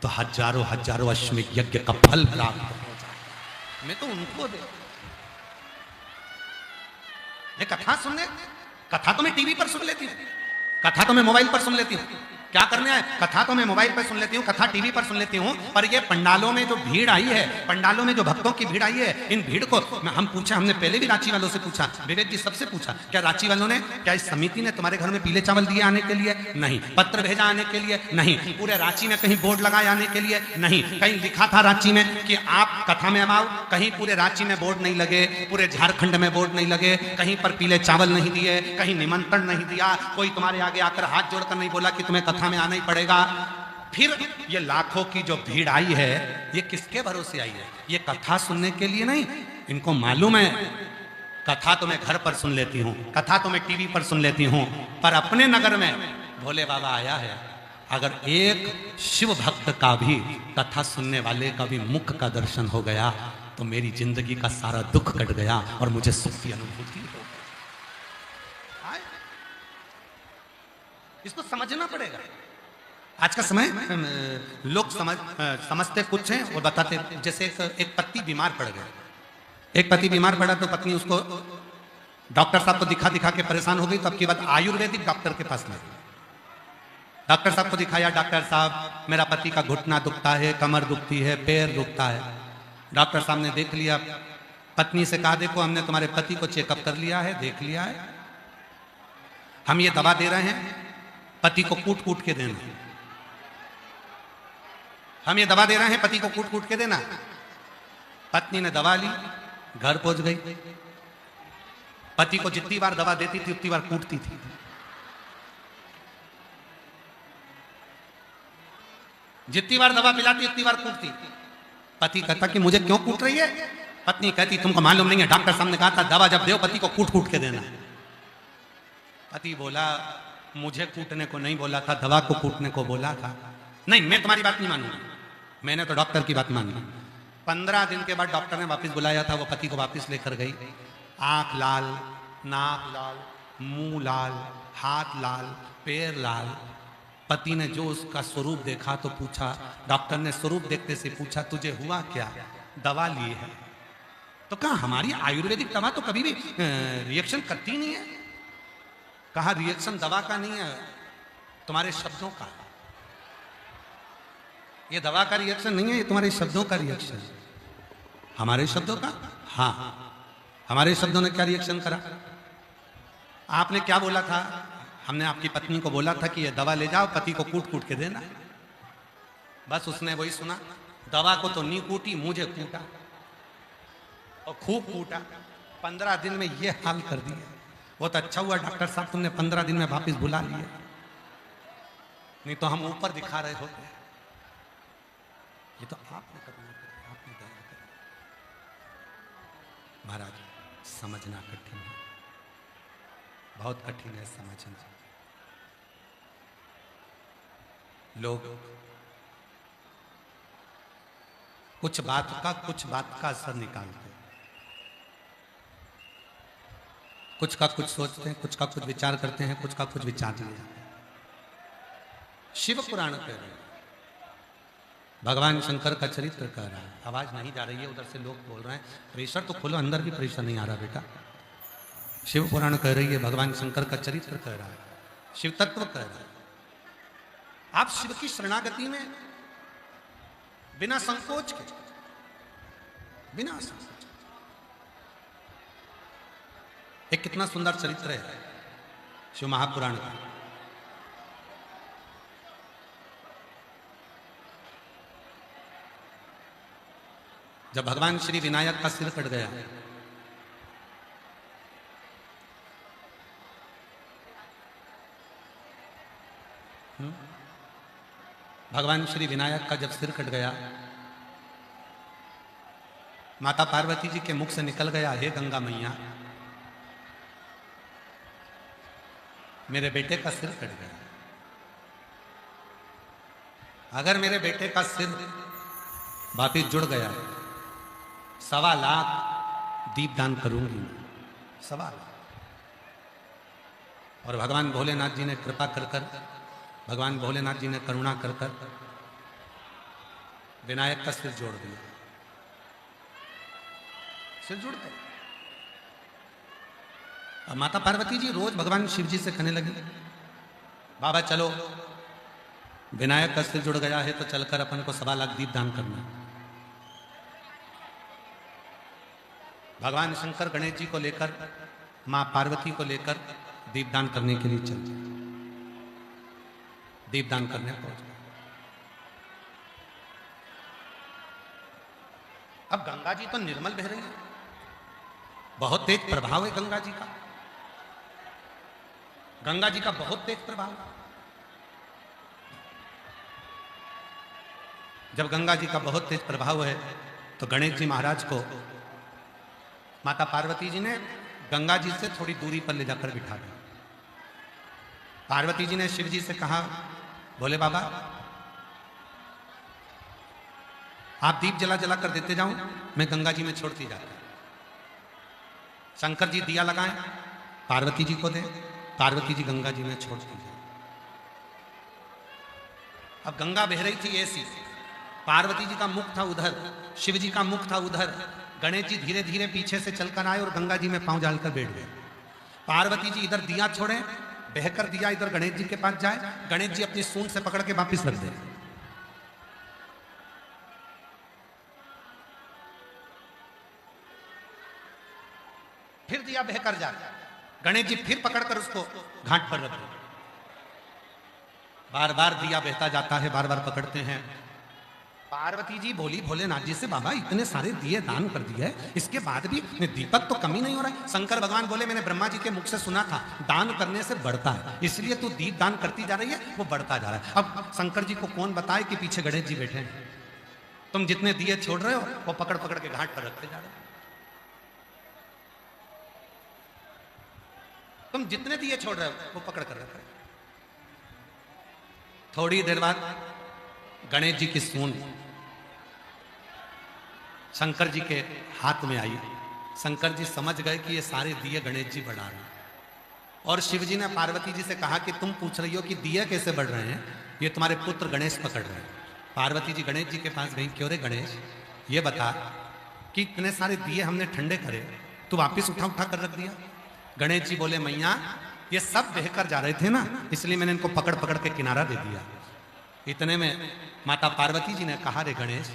तो हजारों हजारों अश्वमेध यज्ञ का फल प्राप्त हो जाए। मैं तो उनको दे कथा सुनने, कथा तो मैं टीवी पर सुन लेती हूँ, कथा तो मैं मोबाइल पर सुन लेती हूँ। क्या करने आए? कथा तो मैं मोबाइल पर सुन लेती हूँ, कथा टीवी पर सुन लेती हूँ, पर ये पंडालों में जो भीड़ आई है, पंडालों में जो भक्तों की भीड़ आई है, इन भीड़ को हम पूछा, हमने पहले भी रांची वालों से पूछा, विवेक जी सबसे पूछा, क्या रांची वालों ने, क्या इस समिति ने तुम्हारे घर में पीले चावल दिए आने के लिए? नहीं। पत्र भेजा आने के लिए? नहीं। पूरे रांची में कहीं बोर्ड लगाए आने के लिए? नहीं। कहीं लिखा था रांची में कि आप कथा में आओ? कहीं पूरे रांची में बोर्ड नहीं लगे, पूरे झारखंड में बोर्ड नहीं लगे, कहीं पर पीले चावल नहीं दिए, कहीं निमंत्रण नहीं दिया, कोई तुम्हारे आगे आकर हाथ जोड़कर नहीं बोला कि तुम्हें कथा में आना ही पड़ेगा। फिर ये लाखों की जो भीड़ आई है, ये किसके भरोसे आई है? ये कथा सुनने के लिए नहीं। इनको मालूम है कथा तो मैं घर पर सुन लेती हूँ, कथा तो मैं टीवी पर सुन लेती हूँ, पर अपने नगर में भोले बाबा आया है। अगर एक शिव भक्त का भी, कथा सुनने वाले का भी मुख का दर्शन हो गया तो मेरी जिंदगी का सारा दुख कट गया और मुझे सुख की अनुभूति हो गई। इसको समझना पड़ेगा। आज का समय लोग समझते कुछ हैं और बताते, जैसे एक पति बीमार पड़ गया, एक पति बीमार पड़ा तो पत्नी उसको डॉक्टर साहब को दिखा दिखा के परेशान हो गई, तो अब की बात आयुर्वेदिक डॉक्टर के पास में, डॉक्टर साहब को दिखाया, डॉक्टर साहब मेरा पति का घुटना दुखता है, कमर दुखती है, पैर दुखता है। डॉक्टर साहब ने देख लिया, पत्नी से कहा देखो हमने तुम्हारे पति को चेकअप कर लिया है, देख लिया है, हम ये दवा दे रहे हैं, पति को कूट कूट के देना, हम ये दवा दे रहे हैं, पति को कूट कूट के देना। पत्नी ने दवा ली, घर पहुंच गई, पति को जितनी बार दवा देती थी उतनी बार कूटती थी। जितनी बार दवा पिलाती उतनी बार कूटती। पति कहता कि मुझे क्यों कूट रही है? पत्नी कहती तुमको मालूम नहीं है, डॉक्टर साहब ने कहा था दवा जब दो पति को कूट कूट के देना। पति बोला मुझे कूटने को नहीं बोला था, दवा को कूटने को बोला था। नहीं, मैं तुम्हारी बात नहीं मानूंगा, मैंने तो डॉक्टर की बात मानी। 15 दिन के बाद डॉक्टर ने वापस बुलाया था, वो पति को वापस लेकर गई। आंख लाल, नाक लाल, मुंह लाल, हाथ लाल, पैर लाल। पति ने जो उसका स्वरूप देखा तो पूछा, डॉक्टर ने स्वरूप देखते से पूछा तुझे हुआ क्या? दवा ली है। तो कहा हमारी आयुर्वेदिक दवा तो कभी भी रिएक्शन करती नहीं है। कहा रिएक्शन दवा का नहीं है, तुम्हारे शब्दों का। ये दवा का रिएक्शन नहीं है, ये तुम्हारे शब्दों का रिएक्शन है। हमारे शब्दों का? हाँ, हमारे शब्दों ने क्या रिएक्शन करा? आपने क्या बोला था? हमने आपकी पत्नी को बोला था कि ये दवा ले जाओ, पति को कूट कूट के देना। बस उसने वही सुना, दवा को तो नहीं कूटी, मुझे कूटा और खूब कूटा। 15 दिन में ये हाल कर दिया। वो तो अच्छा हुआ डॉक्टर साहब तुमने 15 दिन में वापस बुला लिए, नहीं तो हम ऊपर दिखा रहे होते। ये तो आपने करना है, आपने दया करना। महाराज समझना कठिन है, बहुत कठिन है समझना। लोग कुछ बात का असर निकालते हैं, कुछ का कुछ सोचते हैं, कुछ का कुछ विचार करते हैं, कुछ का कुछ विचार नहीं जाते हैं। शिव पुराण कह रहे हैं, भगवान शंकर का चरित्र कह रहा है। आवाज नहीं जा रही है, उधर से लोग बोल रहे हैं प्रेशर तो खोलो, अंदर भी प्रेशर नहीं आ रहा बेटा। शिव पुराण कह रही है, भगवान शंकर का चरित्र कह रहा है, शिव तत्व कह रहा है। आप शिव की शरणागति में बिना संकोच के, बिना संकोच, एक कितना सुंदर चरित्र है शिव महापुराण का। जब भगवान श्री विनायक का सिर कट गया, भगवान श्री विनायक का जब सिर कट गया, माता पार्वती जी के मुख से निकल गया, हे गंगा मैया, मेरे बेटे का सिर कट गया। अगर मेरे बेटे का सिर वापिस जुड़ गया, 1.25 लाख दीपदान करूंगी, 1.25 लाख। और भगवान भोलेनाथ जी ने कृपा कर कर, भगवान भोलेनाथ जी ने करुणा कर कर विनायक का सिर जोड़ दिया, सिर जुड़ गया। अब माता पार्वती जी रोज भगवान शिव जी से कहने लगी, बाबा चलो, विनायक का सिर जुड़ गया है तो चलकर अपन को 1.25 लाख दीप दान करना। भगवान शंकर गणेश जी को लेकर, मां पार्वती को लेकर दीपदान करने के लिए चल दिए, दीपदान करने पहुंच गए। अब गंगा जी तो निर्मल बह रही है, बहुत तेज प्रभाव है गंगा जी का, गंगा जी का बहुत तेज प्रभाव। जब गंगा जी का बहुत तेज प्रभाव है तो गणेश जी महाराज को माता पार्वती जी ने गंगा जी से थोड़ी दूरी पर ले जाकर बिठा दिया। पार्वती जी ने शिव जी से कहा, बोले बाबा आप दीप जला जला कर देते जाओ, मैं गंगा जी में छोड़ती जाती। शंकर जी दिया लगाएं, पार्वती जी को दे, पार्वती जी गंगा जी में छोड़ती जाए। अब गंगा बह रही थी ऐसी, पार्वती जी का मुख था उधर, शिव जी का मुख था उधर। गणेश जी धीरे धीरे पीछे से चलकर आए और गंगा जी में पांव डालकर बैठ गए। पार्वती जी इधर दिया छोड़े, बहकर दिया इधर गणेश जी के पास जाए, गणेश जी अपनी सूंड से पकड़ के वापिस रख दे। फिर दिया बहकर जाए, गणेश जी फिर पकड़कर उसको घाट पर रख दे। बार बार दिया बहता जाता है, बार बार पकड़ते हैं। पार्वती जी बोली भोलेनाथ जी से, बाबा इतने सारे दिए दान कर दिए, इसके बाद भी दीपक तो कमी नहीं हो रहा है। शंकर भगवान बोले, मैंने ब्रह्मा जी के मुख से सुना था दान करने से बढ़ता है, इसलिए तू दीप दान करती जा रही है, वो बढ़ता जा रहा है। अब शंकर जी को कौन बताए कि पीछे गणेश जी बैठे हैं। तुम जितने दिए छोड़ रहे हो वो पकड़ पकड़ के घाट पर रखते जा रहे हो। तुम जितने दिए छोड़ रहे हो वो पकड़ कर रख रहे हो। थोड़ी देर बाद गणेश जी की सूंड शंकर जी के हाथ में आई। शंकर जी समझ गए कि ये सारे दिए गणेश जी बढ़ा रहे हैं। और शिव जी ने पार्वती जी से कहा कि तुम पूछ रही हो कि दिए कैसे बढ़ रहे हैं, ये तुम्हारे पुत्र गणेश पकड़ रहे हैं। पार्वती जी गणेश जी के पास गई, क्यों रे गणेश, ये बता कि इतने सारे दिए हमने ठंडे करे, तू वापिस उठा उठा कर रख दिया। गणेश जी बोले, मैया ये सब बहकर जा रहे थे ना, इसलिए मैंने इनको पकड़ पकड़ के किनारा दे दिया। इतने में माता पार्वती जी ने कहा, रे गणेश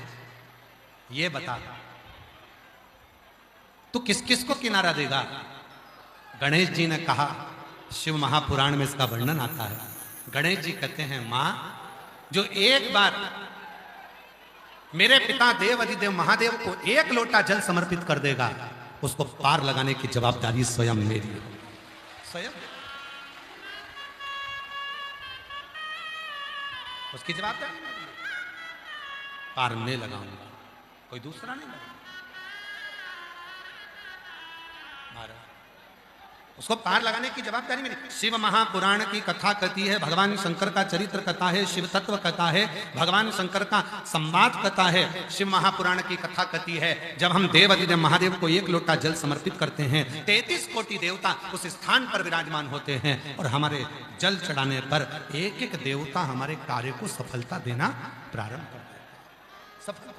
ये बता तू किस किस को किनारा देगा। गणेश जी ने कहा, शिव महापुराण में इसका वर्णन आता है। गणेश जी कहते हैं, मां जो एक बार मेरे पिता देव अधिदेव महादेव को 1 लोटा जल समर्पित कर देगा, उसको पार लगाने की जवाबदारी स्वयं मेरी है। स्वयं उसकी जवाबदारी मेरी है। पार मैं लगाऊंगा, कोई दूसरा नहीं लगाऊंगा। उसको पार लगाने की जवाबदारी मेरी। शिव महापुराण की कथा कहती है, भगवान शंकर का चरित्र कथा है, शिव तत्व कथा है, भगवान शंकर का संवाद कथा है। शिव महापुराण की कथा कहती है, जब हम देव अधिदेव महादेव को 1 लोटा जल समर्पित करते हैं, 33 कोटि देवता उस स्थान पर विराजमान होते हैं और हमारे जल चढ़ाने पर एक एक देवता हमारे कार्य को सफलता देना प्रारंभ कर देता। सफलता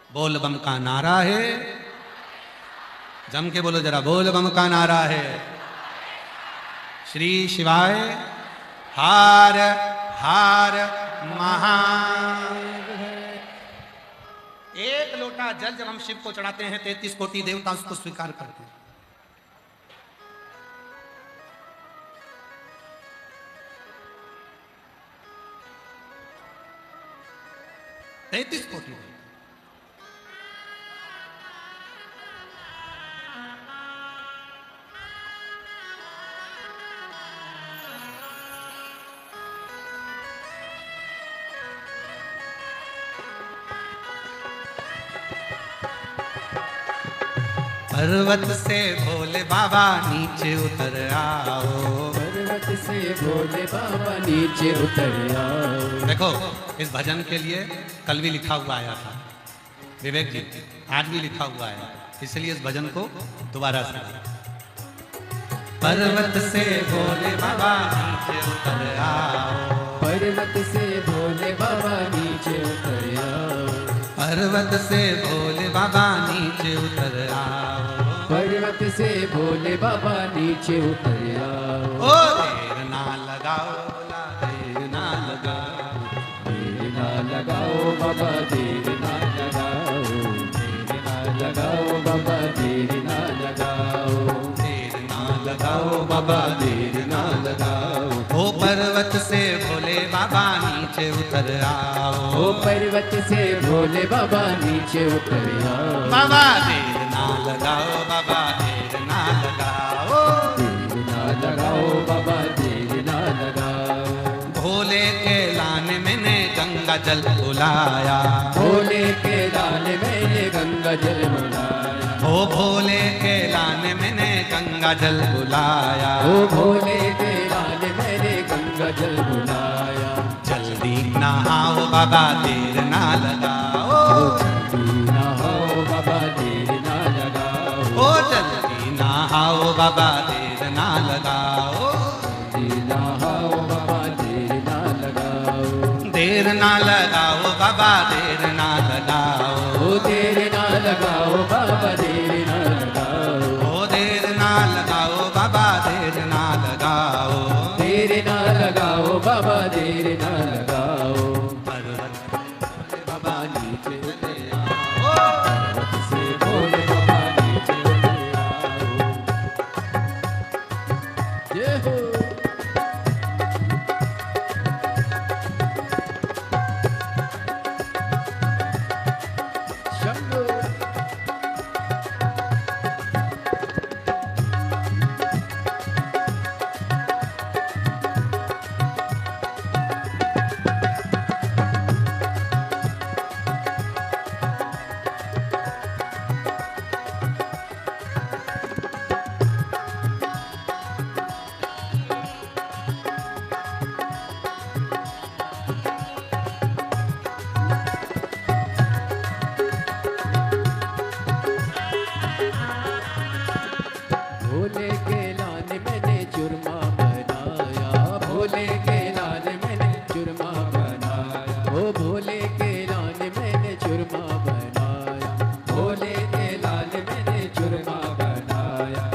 बोल बम का नारा है, जम के बोलो जरा, बोल बम का नारा है। श्री शिवाय हार हार महादेव। 1 लोटा जल जब हम शिव को चढ़ाते हैं, 33 कोटि देवता उसको स्वीकार करते हैं। 33 कोटि देवता। पर्वत से भोले बाबा नीचे उतर आओ। पर्वत से भोले बाबा नीचे उतर आओ। देखो इस भजन के लिए कल भी लिखा हुआ आया था विवेक जी, आज भी लिखा हुआ है, इसलिए इस भजन को दोबारा से। पर्वत से भोले बाबा नीचे उतर आओ। पर्वत से भोले बाबा नीचे उतर आओ। पर्वत से भोले बाबा नीचे उतर आओ। पर्वत से भोले बाबा नीचे उतर आओ। ओ देर ना लगाओ बोला, देर ना लगाओ। देर ना लगाओ बाबा, देर ना लगाओ। देर ना लगाओ बाबा, देर ना लगाओ। देर ना लगाओ बाबा, देर ना लगाओ। ओ पर्वत से भोले बाबा नीचे उतर आओ। ओ पर्वत से भोले बाबा नीचे उतर आओ। बाबा देर ना लगाओ, बाबा देर ना लगाओ। देर ना लगाओ बाबा, देर ना लगाओ। भोले के लाने मैंने गंगा जल बुलाया। भोले के लाने मैंने गंगा जल बुलाया। ओ भोले के लाने मैंने गंगा जल बुलाया। ओ भोले के लाने मैंने गंगा जल बुलाया। जल्दी नहाओ बाबा, देर ना लगाओ। जल्दी नहाओ बाबा, देर ना लगाओ। ओ जल्दी नहाओ बाबा, देर ना लगाओ। जल्दी नहाओ बाबा, देर ना लगाओ। देर ना लगाओ बाबा, देर ना लगाओ। ओ देर ना लगाओ बाबा, देर ना लगाओ। ओ देर ना लगाओ बाबा, देर ना लगाओ। देर ना लगाओ बाबा, देर ना लगाओ। पर्वत बाबा नीचे उतर ओ पर्वत से भोले बाबा नीचे उतर आओ। जय हो। शंभू। भोले के लाने मैंने चूरमा बनाया। भोले के लाने मैंने चूरमा बनाया। ओ भोले के लाने मैंने चूरमा बनाया। भोले के लाने मैंने चूरमा बनाया।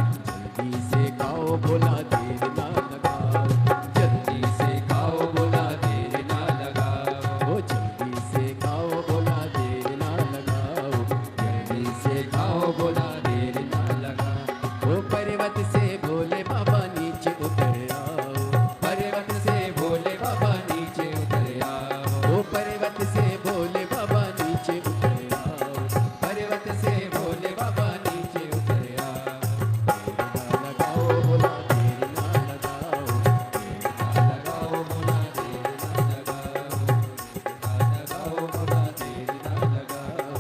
जल्दी से खाओ भोला, देर ना लगाओ। जल्दी से खाओ भोला, देर ना लगाओ। ओ जल्दी से खाओ भोला, देर ना लगाओ। जल्दी से खाओ भोला, देर ना लगाओ। ओ पर्वत से भोले बाबा नीचे उतर आओ। पर्वत से भोले बाबा नीचे उतर आओ। ओ पर्वत से भोले बाबा नीचे उतर आओ। पर्वत से भोले बाबा नीचे उतर आओ। देर ना लगाओ भोला, देर ना लगाओ। देर ना लगाओ भोला, देर ना लगाओ। देर ना लगाओ भोला, देर ना लगाओ।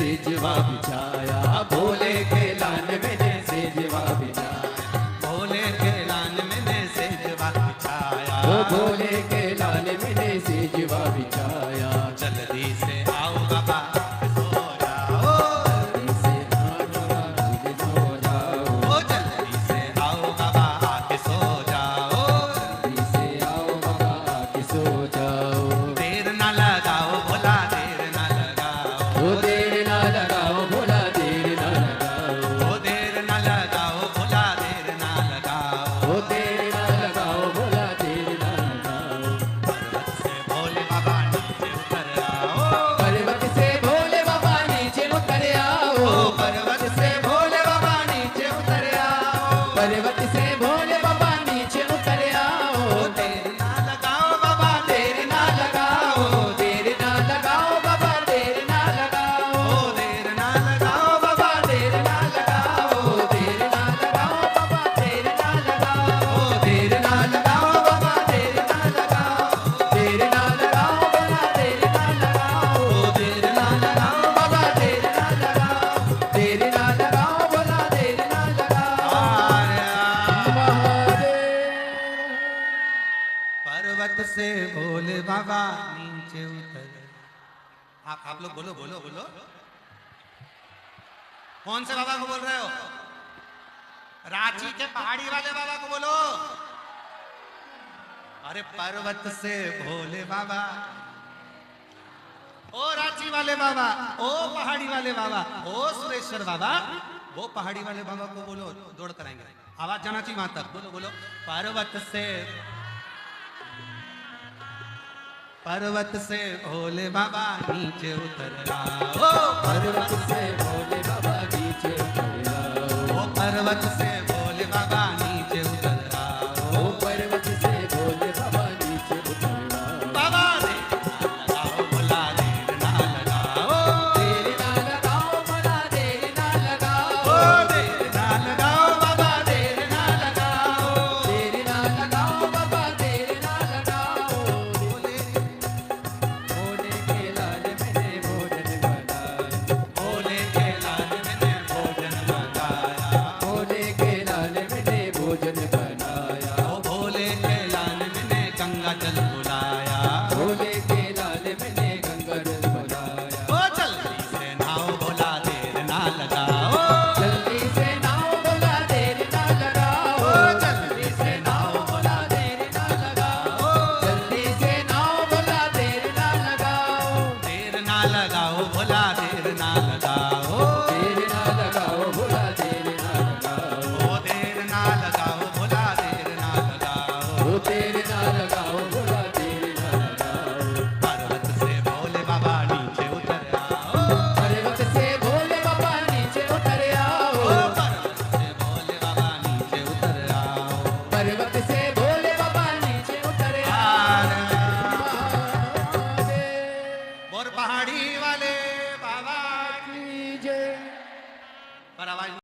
सेजवा बिछाया, भोले के लान मैंने सेजवा बिछाया, भोले के लान मैंने सेजवा बिछाया, ओ भोले के लान मैंने सेजवा बिछाया। जल्दी से आओ बाबा सो जाओ, जल्दी से आओ बाबा आके सो जाओ, ओ जल्दी से आओ बाबा आके सो जाओ, जल्दी से आओ बाबा आके सो जाओ। देर ना लगाओ भोला देर ना लगाओ, ओ देर ना लगाओ भोला देर ना लगाओ, ओ देर ना लगाओ भोला देर ना लगाओ, ओ देर ना लगाओ भोला देर ना लगाओ। पर्वत से भोले बाबा नीचे उतर आओ, पर्वत से भोले बाबा नीचे उतर आओ, ओ पर्वत से भोले बाबा नीचे उतर आओ, पर्वत से भोले बाबा नीचे उतर आओ। ओ देर ना लगाओ बाबा देर ना लगाओ, देर ना लगाओ बाबा देर ना लगाओ, ओ देर ना लगाओ बाबा देर ना लगाओ, देर ना लगाओ बाबा देर ना लगाओ, ओ देर ना लगाओ बाबा देर ना लगाओ, देर ना लगाओ बाबा देर ना लगाओ, ओ देर ना लगाओ बाबा देर ना लगाओ, देर ना लगाओ बाबा देर ना लगाओ। पर्वत से भोले बाबा नीचे उतर। आप लोग बोलो बोलो बोलो, कौन से बाबा को बोल रहे हो? रांची के पहाड़ी वाले बाबा को बोलो। अरे पर्वत से भोले बाबा, ओ रांची वाले बाबा, ओ पहाड़ी वाले बाबा, ओ सुरेश्वर बाबा, वो पहाड़ी वाले बाबा को बोलो, दौड़ कर आएंगे। आवाज जाना चाहिए वहां तक, बोलो बोलो। पर्वत से भोले बाबा नीचे उतर आओ, पर्वत से भोले बाबा नीचे उतर आओ, ओ पर्वत से